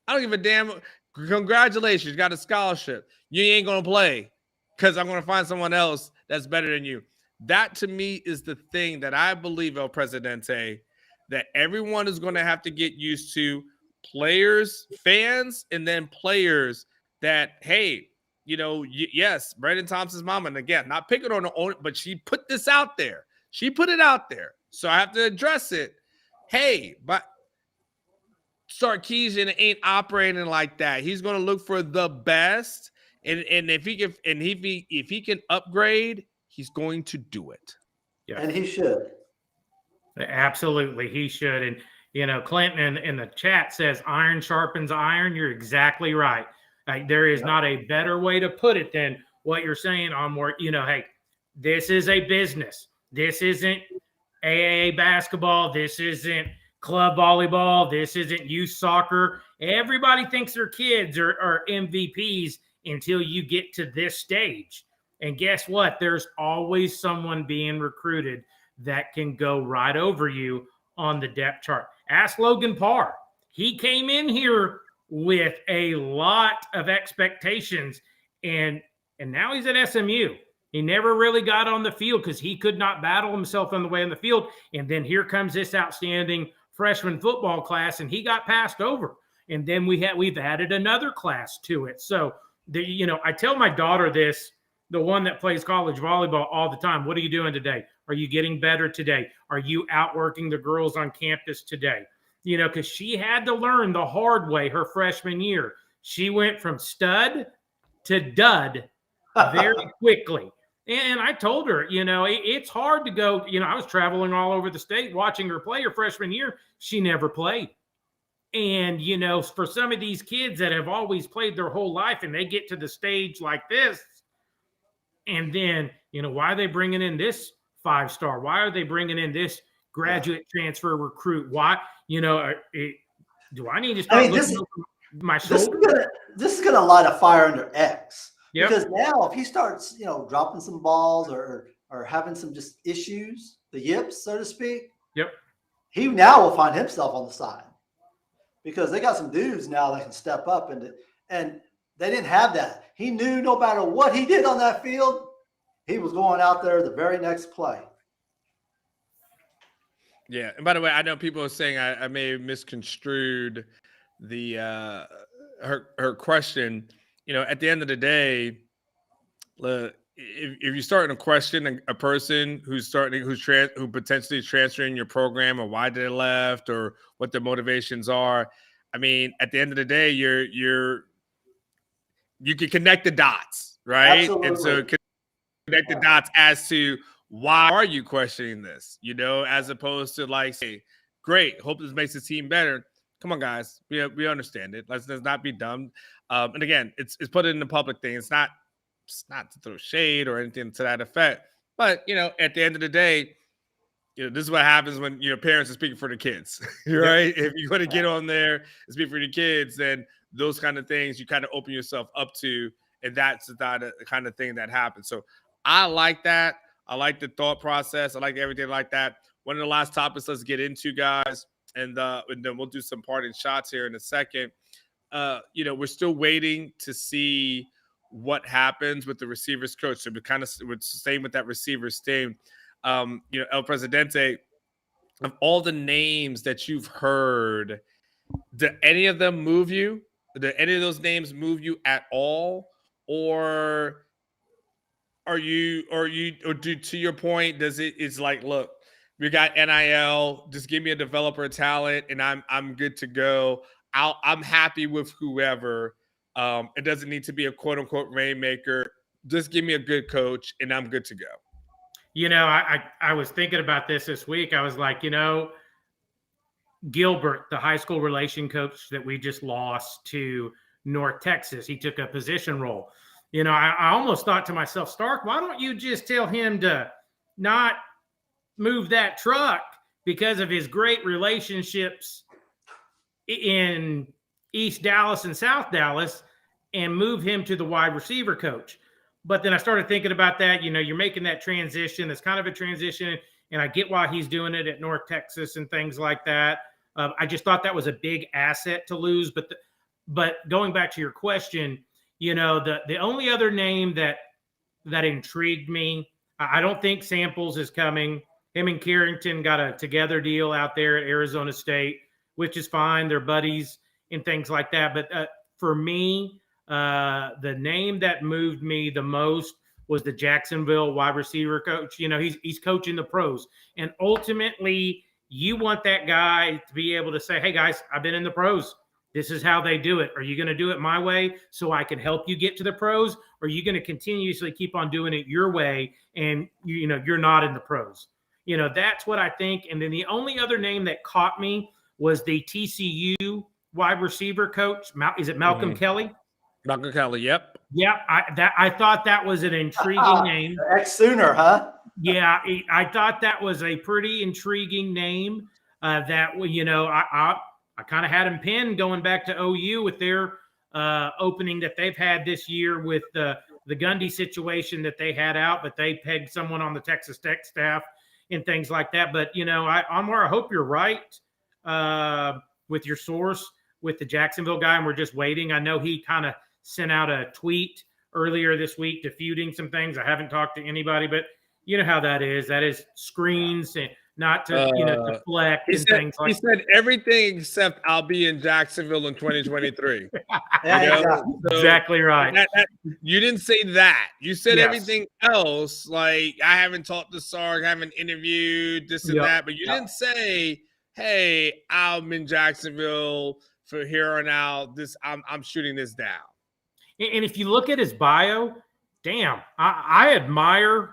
I don't give a damn. Congratulations, you got a scholarship. You ain't going to play because I'm going to find someone else that's better than you. That, to me, is the thing that I believe, El Presidente, that everyone is going to have to get used to. Players, fans, and then players that, hey, you know, yes, Brandon Thompson's mom, and again, not picking on her own, but she put this out there. She put it out there. So I have to address it. Hey, but Sarkisian ain't operating like that. He's going to look for the best. And if he can upgrade, he's going to do it. Yeah. And he should. Absolutely, he should. And you know, Clinton in the chat says iron sharpens iron. You're exactly right. Like, there is not a better way to put it than what you're saying on where, you know, hey, this is a business. This isn't AAA basketball. This isn't club volleyball. This isn't youth soccer. Everybody thinks their kids are MVPs until you get to this stage. And guess what? There's always someone being recruited that can go right over you on the depth chart. Ask Logan Parr. He came in here with a lot of expectations, and now he's at SMU. He never really got on the field because he could not battle himself on the way on the field. And then here comes this outstanding freshman football class, and he got passed over. And then we've added another class to it. So, you know, I tell my daughter this, the one that plays college volleyball all the time. What are you doing today? Are you getting better today? Are you outworking the girls on campus today? You know, because she had to learn the hard way her freshman year. She went from stud to dud very quickly. And I told her, you know, it's hard to go. You know, I was traveling all over the state watching her play her freshman year. She never played. And, you know, for some of these kids that have always played their whole life and they get to the stage like this, and then, you know, why are they bringing in this 5-star? Why are they bringing in this graduate transfer recruit? Why, you know, do I need to start looking over my shoulder? This is going to light a fire under X. Yep. Because now if he starts, you know, dropping some balls or having some just issues, the yips, so to speak, yep, he now will find himself on the side. Because they got some dudes now that can step up, and they didn't have that. He knew no matter what he did on that field, he was going out there the very next play. Yeah, and by the way, I know people are saying I may have misconstrued the her question. You know, at the end of the day, if you're starting to question a person who potentially is transferring your program, or why they left, or what their motivations are, I mean, at the end of the day, you can connect the dots, right? Absolutely. And so connect the dots as to why are you questioning this, you know, as opposed to like, say, great, hope this makes the team better. Come on, guys. We understand it. Let's not be dumb. And again, it's put it in the public thing. It's not to throw shade or anything to that effect. But at the end of the day, this is what happens when parents are speaking for the kids, right? If you want to get on there and speak for the kids, then those kind of things you kind of open yourself up to, and that's the kind of thing that happens. So I like that. I like the thought process. I like everything like that. One of the last topics let's get into, guys, and then we'll do some parting shots here in a second. We're still waiting to see what happens with the receivers coach. So we're staying with that receivers thing. El Presidente, of all the names that you've heard, do any of them move you? Do any of those names move you at all? Or to your point, it's like, look, we got NIL, just give me a developer talent and I'm good to go. I'm happy with whoever. It doesn't need to be a quote unquote rainmaker. Just give me a good coach and I'm good to go. I was thinking about this week. I was like, Gilbert, the high school relation coach that we just lost to North Texas, he took a position role. I almost thought to myself, Stark, why don't you just tell him to not move that truck because of his great relationships in East Dallas and South Dallas and move him to the wide receiver coach? But then I started thinking about that. You're making that transition. It's kind of a transition, and I get why he's doing it at North Texas and things like that. I just thought that was a big asset to lose. But going back to your question, the only other name that intrigued me, I don't think Samples is coming. Him and Carrington got a together deal out there at Arizona State, which is fine. They're buddies and things like that. But for me, the name that moved me the most was the Jacksonville wide receiver coach. He's coaching the pros. And ultimately, you want that guy to be able to say, hey, guys, I've been in the pros. This is how they do it. Are you going to do it my way so I can help you get to the pros? Or are you going to continuously keep on doing it your way and, you're not in the pros? That's what I think. And then the only other name that caught me was the TCU wide receiver coach. Is it Malcolm Kelly? Malcolm Kelly, yep. Yeah, I thought that was an intriguing name. Ex-Sooner, huh? Yeah, I thought that was a pretty intriguing name. I kind of had him pinned going back to OU with their opening that they've had this year with the Gundy situation that they had out, but they pegged someone on the Texas Tech staff and things like that. But, Anwar, I hope you're right with your source with the Jacksonville guy, and we're just waiting. I know he kind of sent out a tweet earlier this week disputing some things. I haven't talked to anybody, but you know how that is. That is screens and not to, deflect and things like that. He said everything except I'll be in Jacksonville in 2023. Exactly right. You didn't say that. You said everything else. Like, I haven't talked to Sark, haven't interviewed this and that, but you didn't say, hey, I'm in Jacksonville for here on out. I'm shooting this down. And if you look at his bio, damn, I admire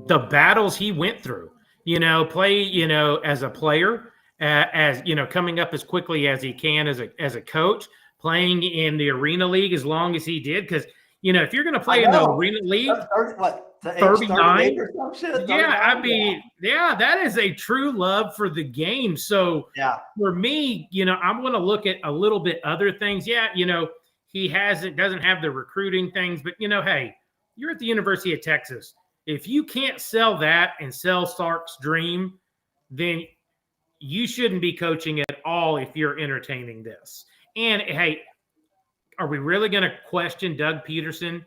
the battles he went through. As a player, as coming up as quickly as he can as a coach, playing in the Arena League as long as he did. Because if you're going to play in the Arena League, 39 or some shit. That is a true love for the game. So for me, I'm going to look at a little bit other things. He doesn't have the recruiting things, but hey, you're at the University of Texas. If you can't sell that and sell Sark's dream, then you shouldn't be coaching at all if you're entertaining this. And hey, are we really going to question Doug Peterson,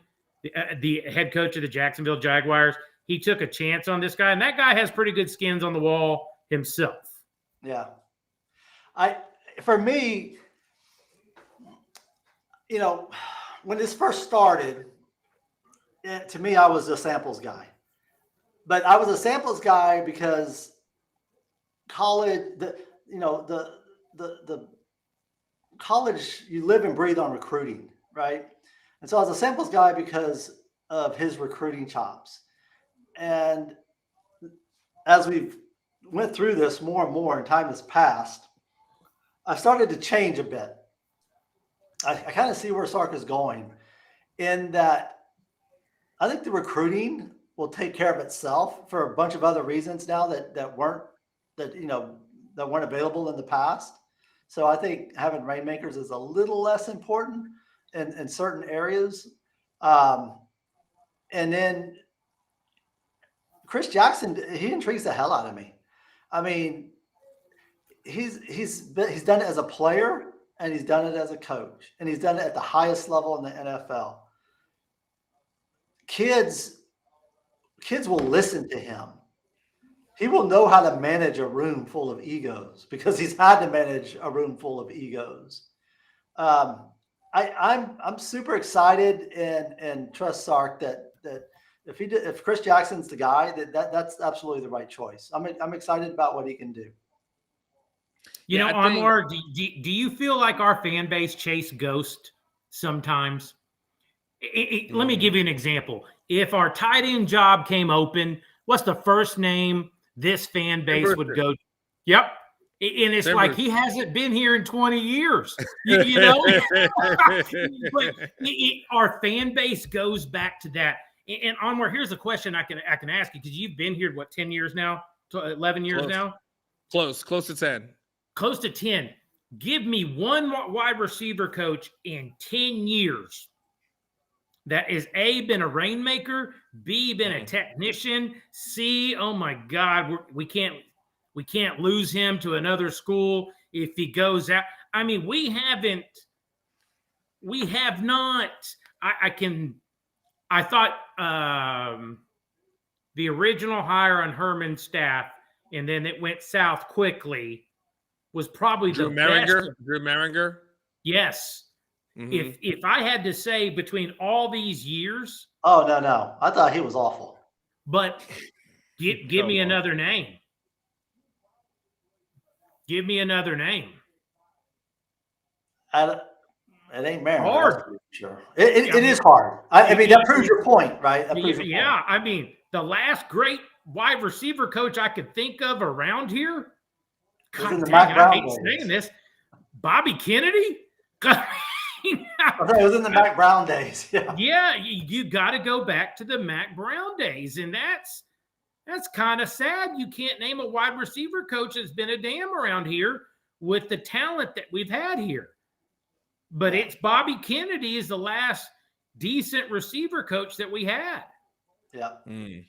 the head coach of the Jacksonville Jaguars? He took a chance on this guy, and that guy has pretty good skins on the wall himself. Yeah. For me, when this first started, to me, I was a Samples guy. But I was a Samples guy because college, the college, you live and breathe on recruiting, right? And so I was a Samples guy because of his recruiting chops. And as we've went through this more and more and time has passed, I've started to change a bit. I kind of see where Sark is going, in that I think the recruiting will take care of itself for a bunch of other reasons now that weren't available in the past. So I think having rainmakers is a little less important in certain areas. And then Chris Jackson, he intrigues the hell out of me. I mean, he's done it as a player, and he's done it as a coach, and he's done it at the highest level in the NFL. Kids will listen to him. He will know how to manage a room full of egos because he's had to manage a room full of egos. I'm super excited and trust Sark that if Chris Jackson's the guy, that's absolutely the right choice. I'm excited about what he can do. You know, Anwar, do you feel like our fan base chase ghost sometimes? Let me give you an example. If our tight end job came open, what's the first name this fan base would go? Yep. And it's like he hasn't been here in 20 years, you know? But our fan base goes back to that. And Anwar, here's a question I can ask you, because you've been here, 10 years now? 11 years now? Close to 10. Close to 10. Give me one wide receiver coach in 10 years that is A, been a rainmaker, B, been a technician, C, oh my God, we can't lose him to another school if he goes out. I mean, we have not. I thought the original hire on Herman's staff, and then it went south quickly, was probably the best. Drew Maringer? Yes. Mm-hmm. If I had to say between all these years. Oh, no. I thought he was awful. But give me another name. Give me another name. It ain't Maringer. Hard. Sure. It is hard. I mean, that proves your point, right? Yeah. I mean, the last great wide receiver coach I could think of around here. God dang, I hate saying this. Bobby Kennedy? It was in the Mac Brown days. Yeah, you got to go back to the Mac Brown days, and that's kind of sad. You can't name a wide receiver coach that's been a damn around here with the talent that we've had here. But it's Bobby Kennedy is the last decent receiver coach that we had. Yeah. Mm.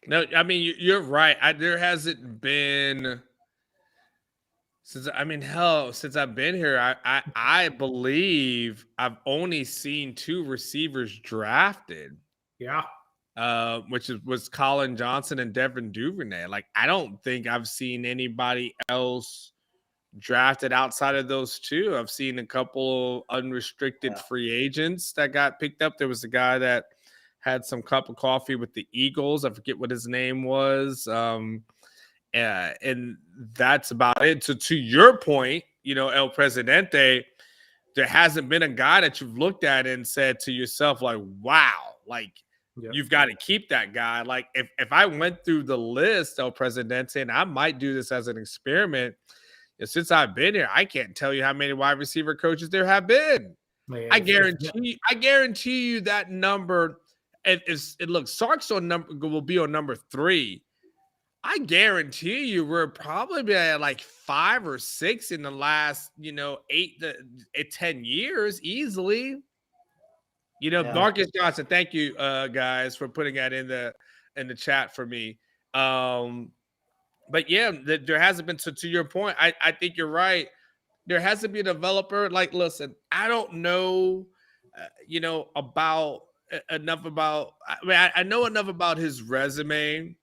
No, I mean, you're right. There hasn't been since I've been here. I believe I've only seen 2 receivers drafted. Yeah. Which was Colin Johnson and Devin Duvernay. Like, I don't think I've seen anybody else drafted outside of those 2. I've seen a couple of free agents that got picked up. There was a guy that had some cup of coffee with the Eagles. I forget what his name was. And that's about it. So to your point, El Presidente, there hasn't been a guy that you've looked at and said to yourself, like, wow, like, you've got to keep that guy. Like, if I went through the list, El Presidente, and I might do this as an experiment, since I've been here, I can't tell you how many wide receiver coaches there have been. Man, I guarantee you that number. Look, Sark's will be on number 3. I guarantee you we're probably at like 5 or 6 in the last, 8 to 10 years easily. Marcus Johnson, thank you guys for putting that in the chat for me. But yeah, there hasn't been, to your point, I think you're right. There hasn't been a developer. Like, listen, I don't know, enough about, I know enough about his resume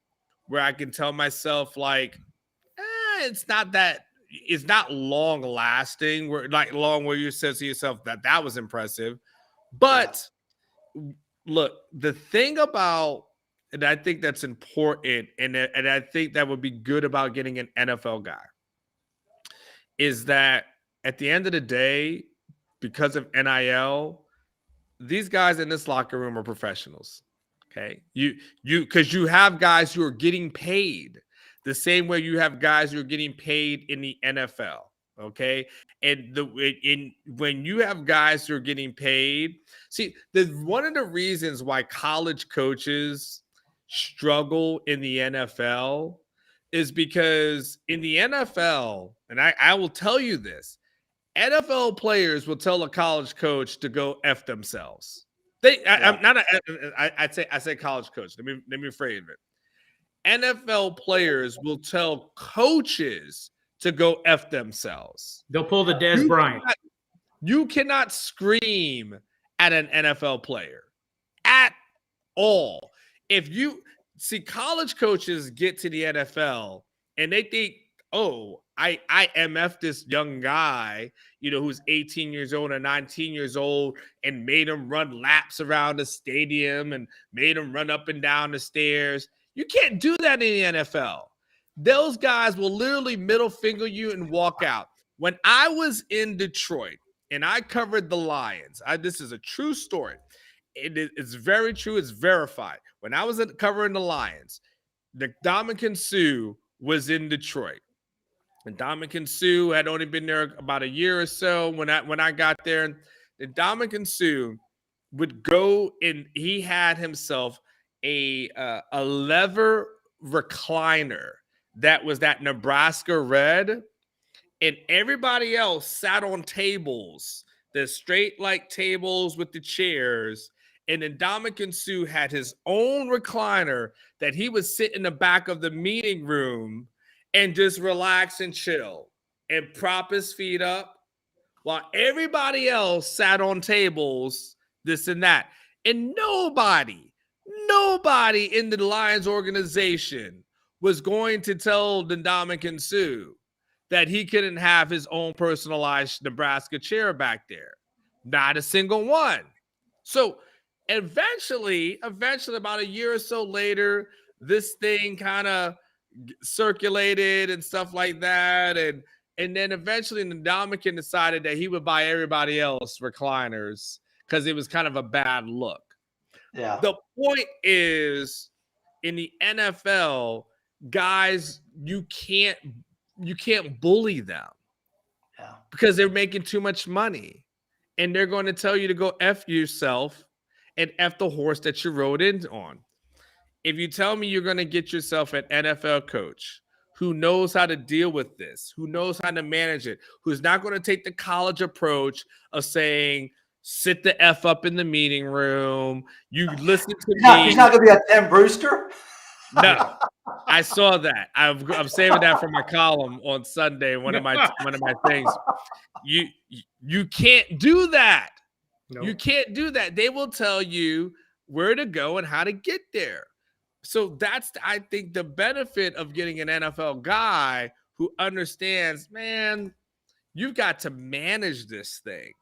where I can tell myself, like, it's not long lasting, where you said to yourself that was impressive. But look, the thing about, and I think that's important, and I think that would be good about getting an NFL guy, is that at the end of the day, because of NIL, these guys in this locker room are professionals. Okay, because you have guys who are getting paid. the same way you have guys who are getting paid in the NFL. Okay. And when you have guys who are getting paid, see, one of the reasons why college coaches struggle in the NFL is because in the NFL, and I will tell you this, NFL players will tell a college coach to go F themselves. I say college coach. Let me rephrase it. NFL players will tell coaches to go F themselves. They'll pull the Des Bryant. You cannot scream at an NFL player at all. If you see, college coaches get to the NFL and they think, oh, I MF this young guy, who's 18 years old or 19 years old, and made him run laps around the stadium and made him run up and down the stairs. You can't do that in the NFL. Those guys will literally middle finger you and walk out. When I was in Detroit and I covered the Lions, this is a true story. It's very true. It's verified. When I was covering the Lions, Ndamukong Suh was in Detroit. And Ndamukong Suh had only been there about a year or so when I got there. And Ndamukong Suh would go and he had himself a leather recliner that was that Nebraska red, and everybody else sat on tables, the straight like tables with the chairs. And then Ndamukong Suh had his own recliner that he would sit in the back of the meeting room and just relax and chill and prop his feet up while everybody else sat on tables, this and that. And nobody in the Lions organization was going to tell Ndamukong Suh that he couldn't have his own personalized Nebraska chair back there. Not a single one. So eventually, about a year or so later, this thing kind of circulated and stuff like that. And then eventually Ndamukong decided that he would buy everybody else recliners because it was kind of a bad look. Yeah. The point is, in the NFL, guys, you can't bully them. Yeah. Because they're making too much money. And they're going to tell you to go F yourself and F the horse that you rode in on. If you tell me you're going to get yourself an NFL coach who knows how to deal with this, who knows how to manage it, who's not going to take the college approach of saying, sit the F up in the meeting room, you listen to me. He's not going to be a Tim Brewster? No, I saw that. I'm saving that for my column on Sunday. One of my things. You can't do that. Nope. You can't do that. They will tell you where to go and how to get there. So that's, I think, the benefit of getting an NFL guy who understands, man, you've got to manage this thing.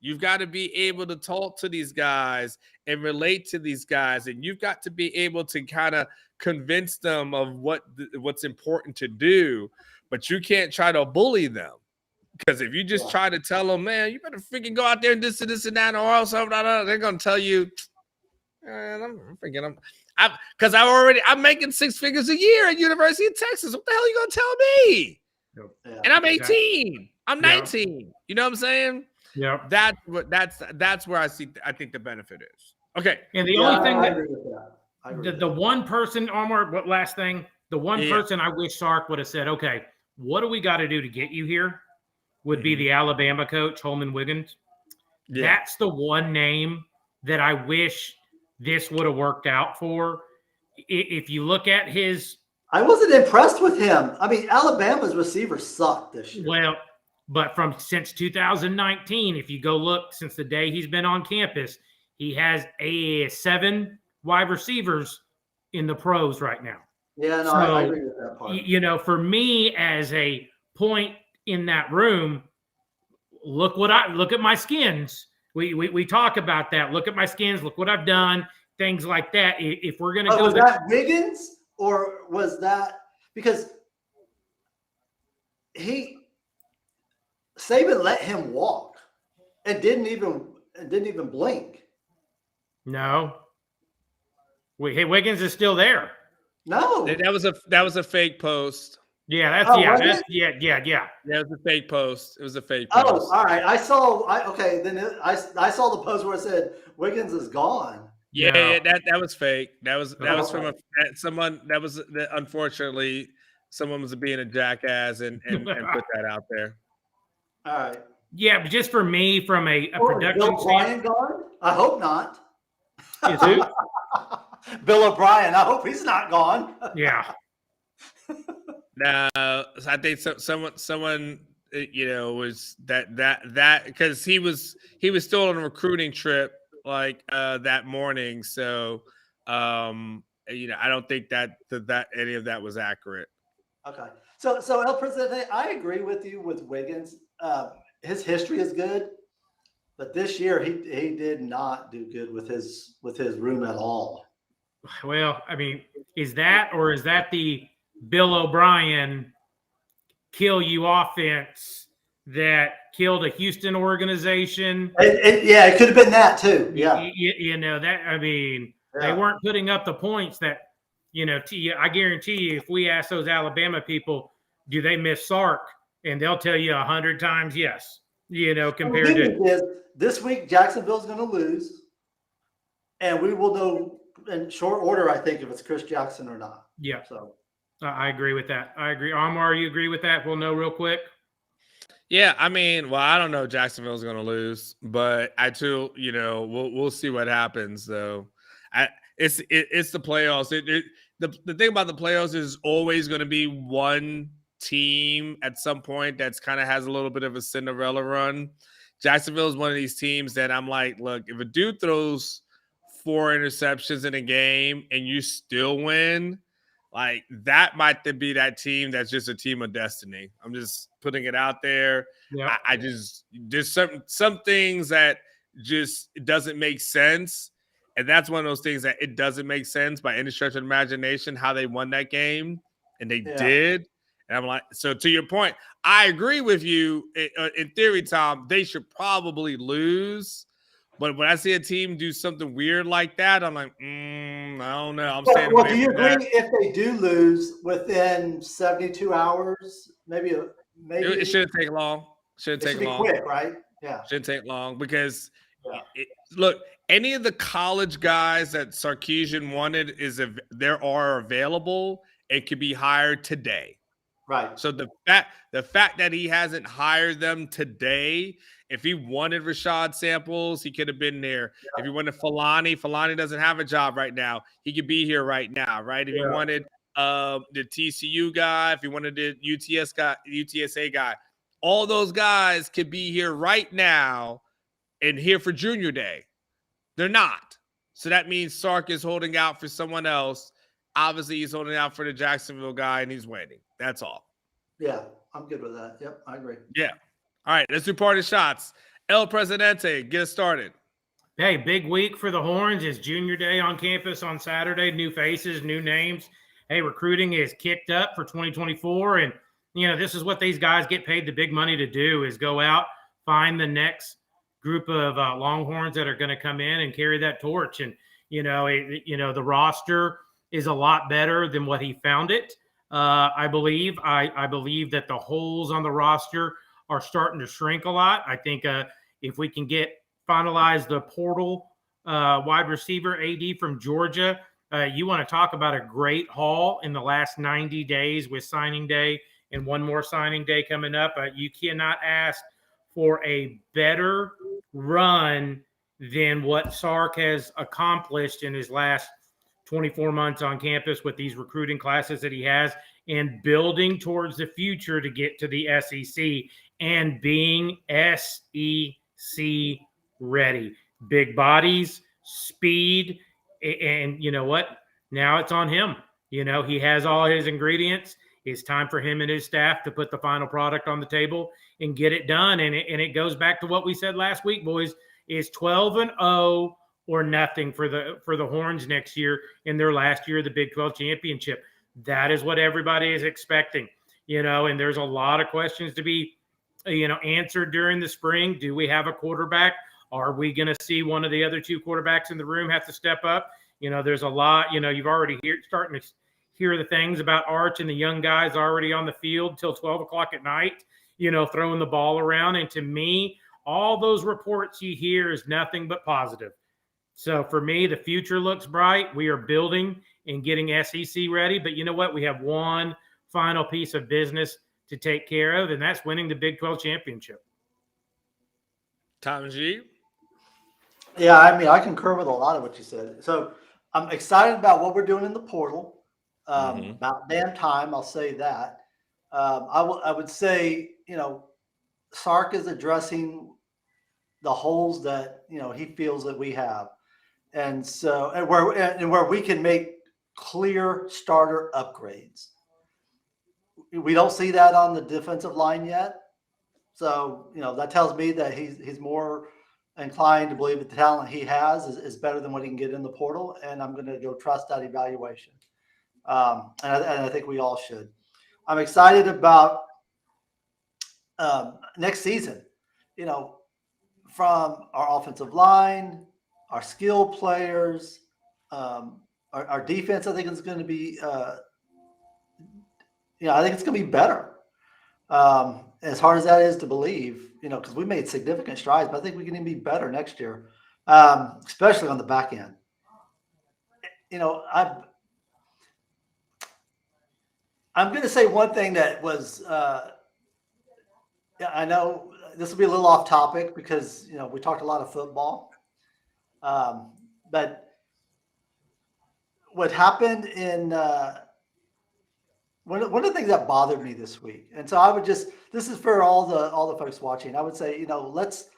You've got to be able to talk to these guys and relate to these guys. And you've got to be able to kind of convince them of what's important to do. But you can't try to bully them. Because if you just try to tell them, man, you better freaking go out there and this and this and that, or else they're going to tell you, I'm making 6 figures a year at University of Texas. What the hell are you going to tell me? Yeah, and I'm 18. I'm 19. Yeah. You know what I'm saying? Yeah. That's where I think the benefit is. Okay. And the only thing the one person, Omar, what last thing? The one person I wish Sark would have said, okay, what do we got to do to get you here? Would be the Alabama coach, Holman Wiggins. Yeah. That's the one name that I wish this would have worked out for. If you look at his... I wasn't impressed with him. I mean, Alabama's receivers sucked this year. Well, but since 2019, if you go look, since the day he's been on campus, he has 7 wide receivers in the pros right now. Yeah, no, I agree with that part. You know, for me as a point in that room, look at my skins. We talk about that. Look at my skins. Look what I've done. Things like that. If we're gonna go, was that Wiggins or was that because Saban let him walk and didn't even blink? No. Wiggins is still there. No. That was a fake post. Yeah, That was a fake post. It was a fake post. post. Oh, all right. I saw the post where it said Wiggins is gone. Yeah, that was fake. That was from someone that was unfortunately someone was being a jackass and put that out there. All right. Yeah, but just for me, from a production Bill O'Brien gone? I hope not. Is who? Bill O'Brien. I hope he's not gone. Yeah. No, I think someone was that because he was still on a recruiting trip like that morning. So I don't think that any of that was accurate. Okay. So El Presidente, I agree with you with Wiggins. His history is good, but this year he did not do good with his room at all. Well, I mean, is that the Bill O'Brien kill you offense that killed a Houston organization? It could have been that too. Yeah. They weren't putting up the points that, I guarantee you, if we ask those Alabama people, do they miss Sark? And they'll tell you 100 times yes, compared to this week, Jacksonville's going to lose. And we will know in short order, I think, if it's Chris Jackson or not. Yeah. So I agree with that. I agree. Amar, you agree with that? We'll know real quick. Yeah, I mean, well, I don't know Jacksonville's going to lose, but I too, we'll see what happens though. It's the playoffs. The thing about the playoffs is always going to be one team at some point that's kind of has a little bit of a Cinderella run. Jacksonville is one of these teams that I'm like, look, if a dude throws 4 interceptions in a game and you still win, like that might be that team that's just a team of destiny. I'm just putting it out there. Yeah. There's some things that just it doesn't make sense. And that's one of those things that it doesn't make sense by any stretch of imagination how they won that game. And they did. And I'm like, so to your point, I agree with you. In theory, Tom, they should probably lose. But when I see a team do something weird like that, I'm like, I don't know. Well, do you agree if they do lose within 72 hours? Maybe it shouldn't take long. Shouldn't take long. Quick, right? Yeah. Shouldn't take long because look, any of the college guys that Sarkisian wanted there are available and could be hired today. Right. So the fact that he hasn't hired them today, if he wanted Rashad Samples, he could have been there. Yeah. If he wanted Falani doesn't have a job right now. He could be here right now, right? If he wanted the TCU guy, if he wanted the UTSA guy, all those guys could be here right now and here for Junior Day. They're not. So that means Sark is holding out for someone else. Obviously, he's holding out for the Jacksonville guy, and he's waiting. That's all. Yeah, I'm good with that. Yep, I agree. Yeah. All right, let's do party shots. El Presidente, get us started. Hey, big week for the Horns. It's Junior Day on campus on Saturday. New faces, new names. Hey, recruiting is kicked up for 2024. And, this is what these guys get paid the big money to do is go out, find the next group of Longhorns that are going to come in and carry that torch. And, the roster is a lot better than what he found it. I believe. I believe that the holes on the roster are starting to shrink a lot. I think if we can finalize the portal wide receiver AD from Georgia, you want to talk about a great haul in the last 90 days with signing day and one more signing day coming up. You cannot ask for a better run than what Sark has accomplished in his last 24 months on campus with these recruiting classes that he has and building towards the future to get to the SEC and being SEC ready. Big bodies, speed, and you know what? Now it's on him. He has all his ingredients. It's time for him and his staff to put the final product on the table and get it done. And it goes back to what we said last week, boys, is 12-0 or nothing for the Horns next year in their last year of the Big 12 championship. That is what everybody is expecting, and there's a lot of questions to be, answered during the spring. Do we have a quarterback? Are we going to see one of the other two quarterbacks in the room have to step up? There's a lot, you've already starting to hear the things about Arch and the young guys already on the field till 12 o'clock at night, throwing the ball around. And to me, all those reports you hear is nothing but positive. So for me, the future looks bright. We are building and getting SEC ready. But you know what? We have one final piece of business to take care of, and that's winning the Big 12 championship. Tom G. Yeah, I mean, I concur with a lot of what you said. So I'm excited about what we're doing in the portal. About damn time, I'll say that. I would say, Sark is addressing the holes that he feels that we have, and so where we can make clear starter upgrades. We don't see that on the defensive line yet, so that tells me that he's more inclined to believe that the talent he has is better than what he can get in the portal, and I'm going to go trust that evaluation. And I think we all should. I'm excited about next season, from our offensive line, our skill players, our defense. I think it's going to be, I think it's going to be better. As hard as that is to believe, because we made significant strides, but I think we can even be better next year, especially on the back end. I'm going to say one thing that was, I know this will be a little off topic because, we talked a lot of football. But what happened in one of the things that bothered me this week, and so I would this is for all the folks watching, I would say, let's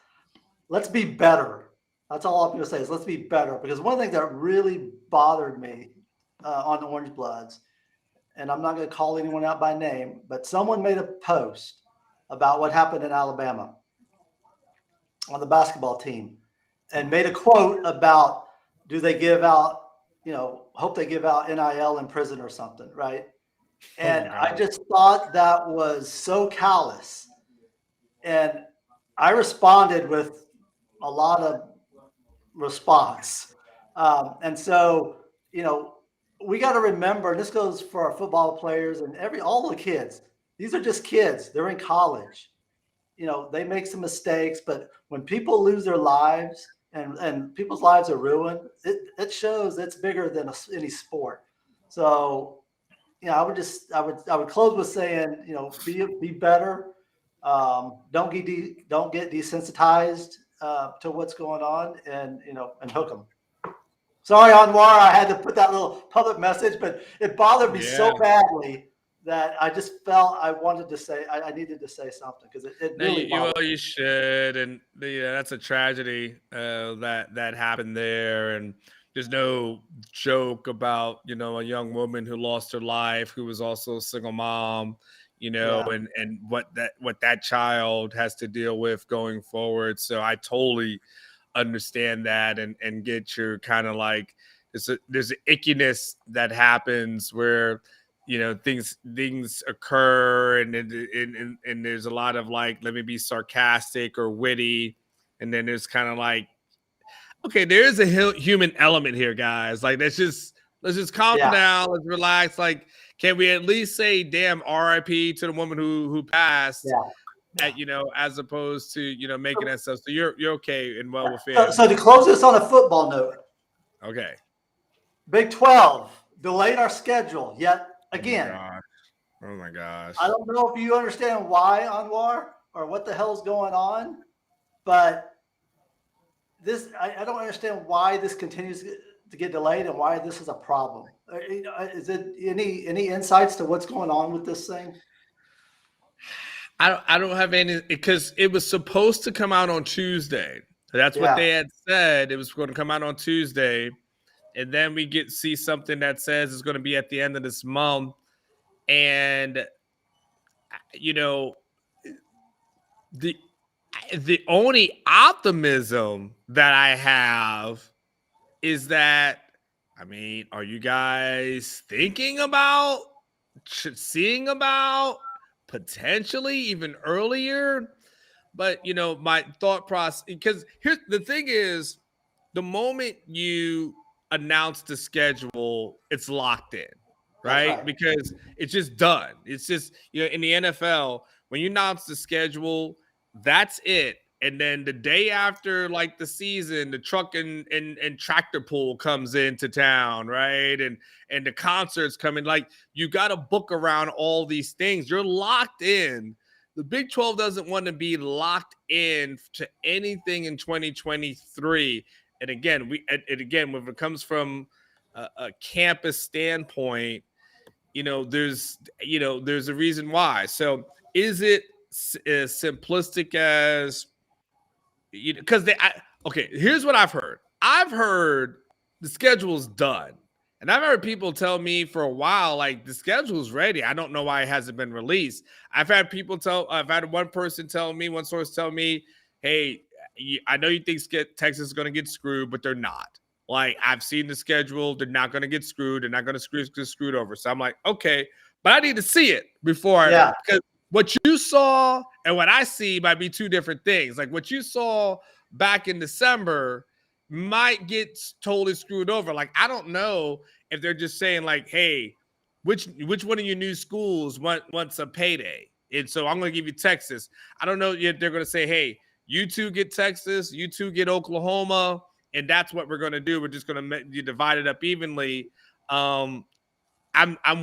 be better. That's all I'm going to say is let's be better, because one of the things that really bothered me on the Orange Bloods, and I'm not going to call anyone out by name, but someone made a post about what happened in Alabama on the basketball team and made a quote about, do they give out, hope they give out NIL in prison or something, right? And I just thought that was so callous. And I responded with a lot of response. And so, we got to remember, and this goes for our football players and all the kids. These are just kids. They're in college. They make some mistakes, but when people lose their lives and people's lives are ruined, it shows it's bigger than any sport. So, I would close with saying, be better. Don't get desensitized to what's going on, and hook them. Sorry, Anwar, I had to put that little public message, but it bothered me so badly that I just felt I wanted to say, I needed to say something, because it really bothered me. You should, and that's a tragedy that happened there, and there's no joke about a young woman who lost her life, who was also a single mom, and what that child has to deal with going forward. So I totally understand that and get your kind of like there's an ickiness that happens where things occur and there's a lot of like, let me be sarcastic or witty, and then there's kind of like, okay, there is a human element here, guys. Like, let's just calm down, let's relax. Like, can we at least say damn RIP to the woman who passed? As opposed to making that stuff. So you're okay and well within. So to close this on a football note, okay, Big 12 delayed our schedule yet again. Oh my gosh! I don't know if you understand why, Anwar, or what the hell's going on, but I don't understand why this continues to get delayed and why this is a problem. Is it any insights to what's going on with this thing? I don't have any, because it was supposed to come out on Tuesday. That's what they had said. It was going to come out on Tuesday, and then we see something that says it's going to be at the end of this month. And the only optimism that I have is that, are you guys thinking about seeing about potentially even earlier? But my thought process, because here's the thing is, the moment you announce the schedule, it's locked in. right? Because it's just done. It's just, in the NFL, when you announce the schedule, that's it. And then the day after, like, the season, the truck and tractor pull comes into town, right? And the concerts come in. Like, you got to book around all these things. You're locked in. The Big 12 doesn't want to be locked in to anything in 2023. And again, when it comes from a campus standpoint, there's a reason why. So is it as simplistic as, because here's what I've heard. I've heard the schedule's done. And I've heard people tell me for a while, like, the schedule's ready. I don't know why it hasn't been released. I've had one source tell me, hey, I know you think Texas is going to get screwed, but they're not. Like, I've seen the schedule. They're not going to get screwed. They're not going to get screwed over. So I'm like, okay, but I need to see it before. Because what you saw and what I see might be two different things. Like, what you saw back in December might get totally screwed over. Like, I don't know if they're just saying, like, hey, which one of your new schools wants a payday? And so I'm going to give you Texas. I don't know if they're going to say, hey, you two get Texas, you two get Oklahoma, and that's what we're going to do. We're just going to divide it up evenly. I'm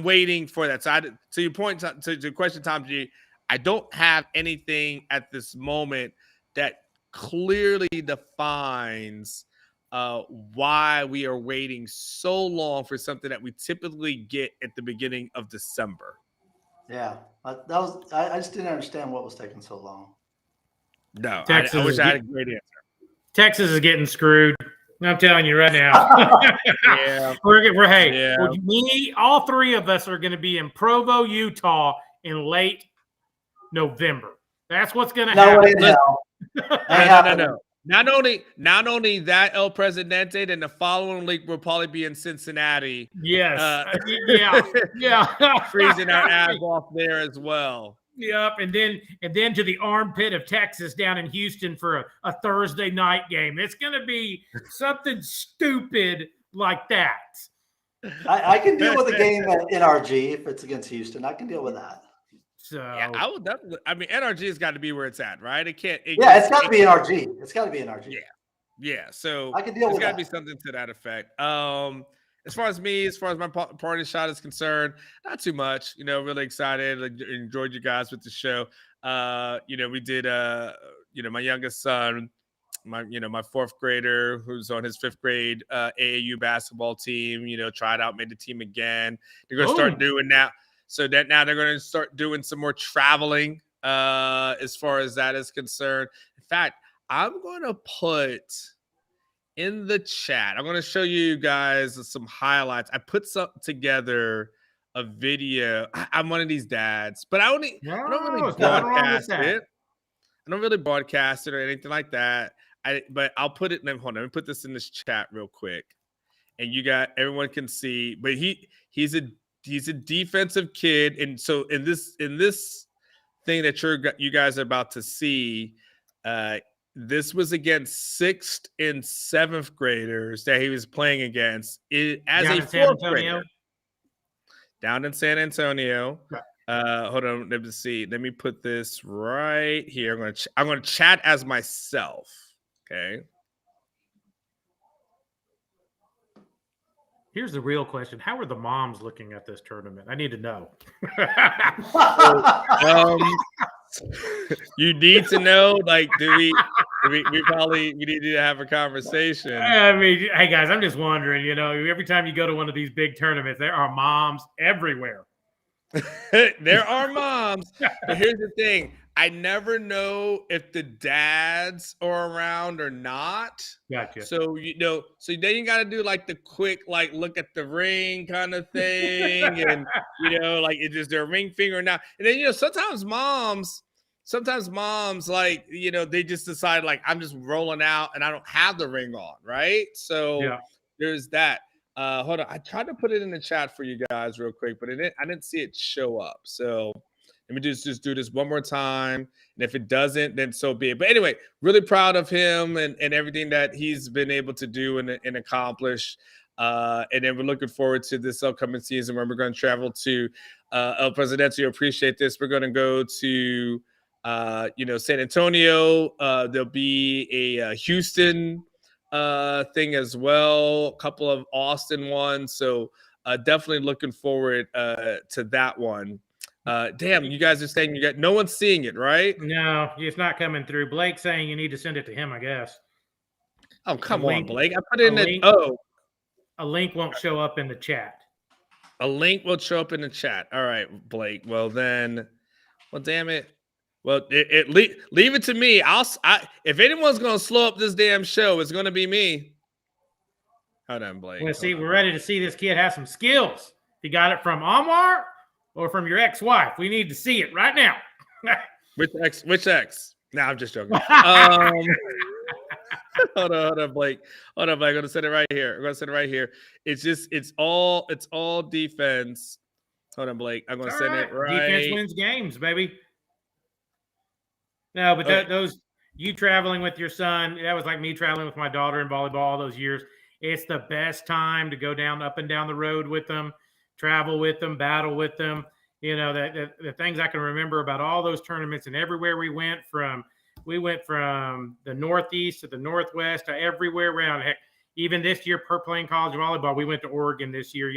waiting for that. So to your point, to your question, Tom G, I don't have anything at this moment that clearly defines why we are waiting so long for something that we typically get at the beginning of December. Yeah, I just didn't understand what was taking so long. No, I wish I had a great answer. Texas is getting screwed. I'm telling you right now. Yeah. All three of us are going to be in Provo, Utah in late November. That's what's going to happen. No. Not only that, El Presidente, then the following week we'll probably be in Cincinnati. Yes. Freezing our ass off there as well. Yep, and then to the armpit of Texas down in Houston for a Thursday night game. It's going to be something stupid like that. I can deal with a game at NRG if it's against Houston. I can deal with that. So yeah, I would definitely. I mean, NRG has got to be where it's at, right? It's got to be NRG. It's got to be NRG. Yeah. So I can deal with that. There's got to be something to that effect. As far as my party shot is concerned, not too much. Really excited. Enjoyed you guys with the show. We did. My youngest son, my fourth grader, who's on his fifth grade AAU basketball team. Tried out, made the team again. They're gonna start doing that. So that now they're going to start doing some more traveling as far as that is concerned. In fact, I'm going to put in the chat, I'm going to show you guys some highlights. I put together a video. I'm one of these dads, but I don't really broadcast it. I don't really broadcast it or anything like that. But I'll put it. Hold on, let me put this in this chat real quick, and everyone can see. But he's a defensive kid, and so in this thing that you guys are about to see, this was against 6th and 7th graders that he was playing against as a 4th grader down in San Antonio. Hold on, let me see. Let me put this right here. I'm gonna chat as myself. Okay. Here's the real question. How are the moms looking at this tournament? I need to know. You need to know, like, we need to have a conversation. I mean, hey guys, I'm just wondering, every time you go to one of these big tournaments, there are moms everywhere. There are moms. But here's the thing. I never know if the dads are around or not. Gotcha. So, then you got to do like the quick, like, look at the ring kind of thing. And, like, is there a ring finger now? And then, sometimes moms, like, they just decide, like, I'm just rolling out and I don't have the ring on. Right. So there's that. Hold on. I tried to put it in the chat for you guys real quick, but I didn't see it show up. So let me just do this one more time. And if it doesn't, then so be it. But anyway, really proud of him and everything that he's been able to do and accomplish. And then we're looking forward to this upcoming season where we're going to travel to El Presidente. You appreciate this. We're going to go to, San Antonio. There'll be a Houston thing as well, a couple of Austin ones. So definitely looking forward to that one. Damn, you guys are saying no one's seeing it, right? No, it's not coming through. Blake's saying you need to send it to him, I guess. Oh, come on, Blake. I put it in a link won't show up in the chat. A link will show up in the chat. All right, Blake. Well, damn it. Well, leave it to me. If anyone's gonna slow up this damn show, it's gonna be me. Hold on, Blake. Well, see, we're ready to see this kid have some skills. If you got it from Omar or from your ex-wife, we need to see it right now. Which ex? No, I'm just joking. Hold on, Blake. Hold on, Blake. I'm gonna send it right here. It's all defense. Hold on, Blake. I'm gonna send it right. Defense wins games, baby. No, but those you traveling with your son, that was like me traveling with my daughter in volleyball all those years. It's the best time to go up and down the road with them, travel with them, battle with them. The things I can remember about all those tournaments and everywhere we went from the Northeast to the Northwest to everywhere around. Heck, even this year, per playing college volleyball, we went to Oregon this year.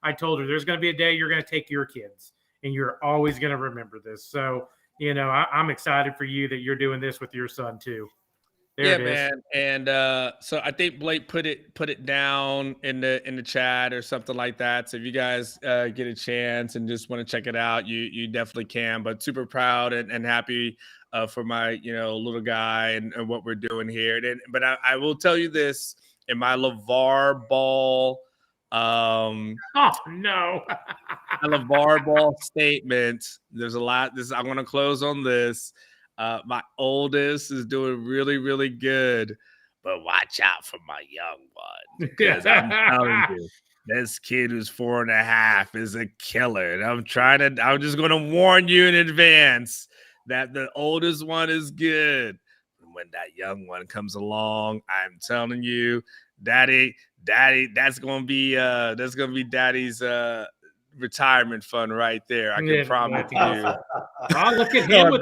I told her there's going to be a day you're going to take your kids and you're always going to remember this. So, I'm excited for you that you're doing this with your son too. There it is. Man. And so I think Blake put it down in the chat or something like that. So if you guys get a chance and just want to check it out, you definitely can. But super proud and happy for my little guy and what we're doing here. But I will tell you this, in my LeVar Ball oh no. my LeVar Ball statement, there's a lot. I'm going to close on this. My oldest is doing really, really good, but watch out for my young one, because I'm telling you, this kid who's 4.5 is a killer. And I'm just going to warn you in advance that the oldest one is good. And when that young one comes along, I'm telling you, Daddy, that's going to be Daddy's retirement fund right there. I can promise you. I'll look at him with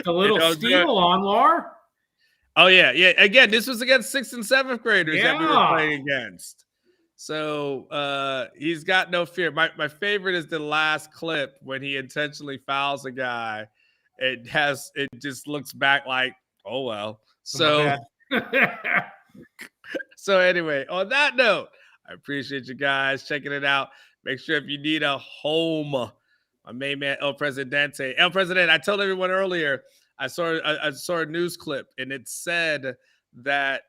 the little steal on, Lar. Oh yeah. Again, this was against 6th and 7th graders that we were playing against. So he's got no fear. My favorite is the last clip when he intentionally fouls a guy. It just looks back like, oh well. So so anyway, on that note, I appreciate you guys checking it out. Make sure if you need a home, my main man El Presidente. I told everyone earlier, I saw a news clip and it said that,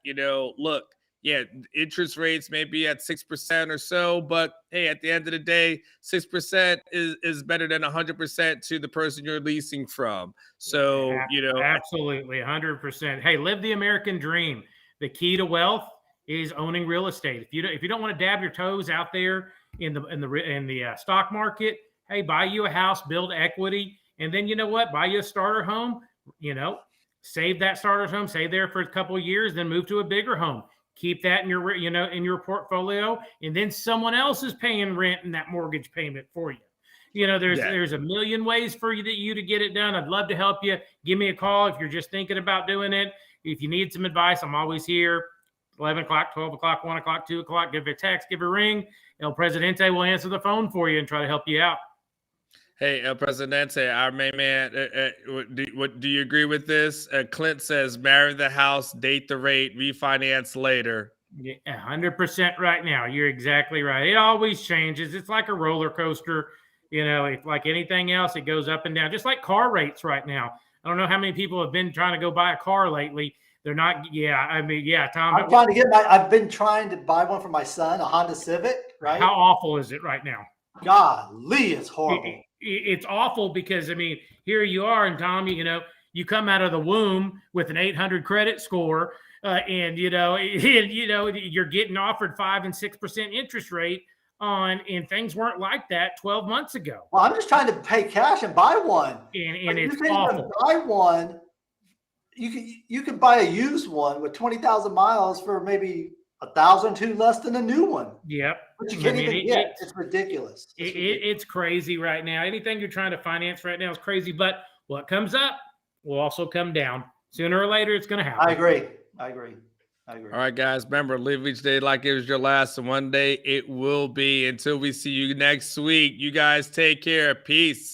look, yeah, interest rates may be at 6% or so, but hey, at the end of the day, 6% is better than 100% to the person you're leasing from. So, absolutely 100%. Hey, live the American dream. The key to wealth is owning real estate. If you don't want to dab your toes out there in the stock market, hey, buy you a house, build equity, and then buy you a starter home. Save that starter home, stay there for a couple of years, then move to a bigger home. Keep that in your portfolio, and then someone else is paying rent and that mortgage payment for you. There's a million ways for you to get it done. I'd love to help you. Give me a call if you're just thinking about doing it. If you need some advice, I'm always here. 11 o'clock, 12 o'clock, 1 o'clock, 2 o'clock. Give a text, give a ring. El Presidente will answer the phone for you and try to help you out. Hey, El Presidente, our main man, do you agree with this? Clint says, marry the house, date the rate, refinance later. Yeah, 100% right now. You're exactly right. It always changes. It's like a roller coaster. Like anything else, it goes up and down, just like car rates right now. I don't know how many people have been trying to go buy a car lately. They're not. Tom. I've been trying to buy one for my son, a Honda Civic. Right? How awful is it right now? Golly, it's horrible. It's awful because here you are, and Tom, you come out of the womb with an 800 credit score, and you're getting offered 5% and 6% interest rate and things weren't like that 12 months ago. Well, I'm just trying to pay cash and buy one, and it's awful. Buy one. You can buy a used one with 20,000 miles for maybe $1,002 less than a new one. Yep. But you can't even get. It's ridiculous. It's crazy right now. Anything you're trying to finance right now is crazy. But what comes up will also come down. Sooner or later, it's going to happen. I agree. All right, guys. Remember, live each day like it was your last, and one day it will be. Until we see you next week, you guys take care. Peace.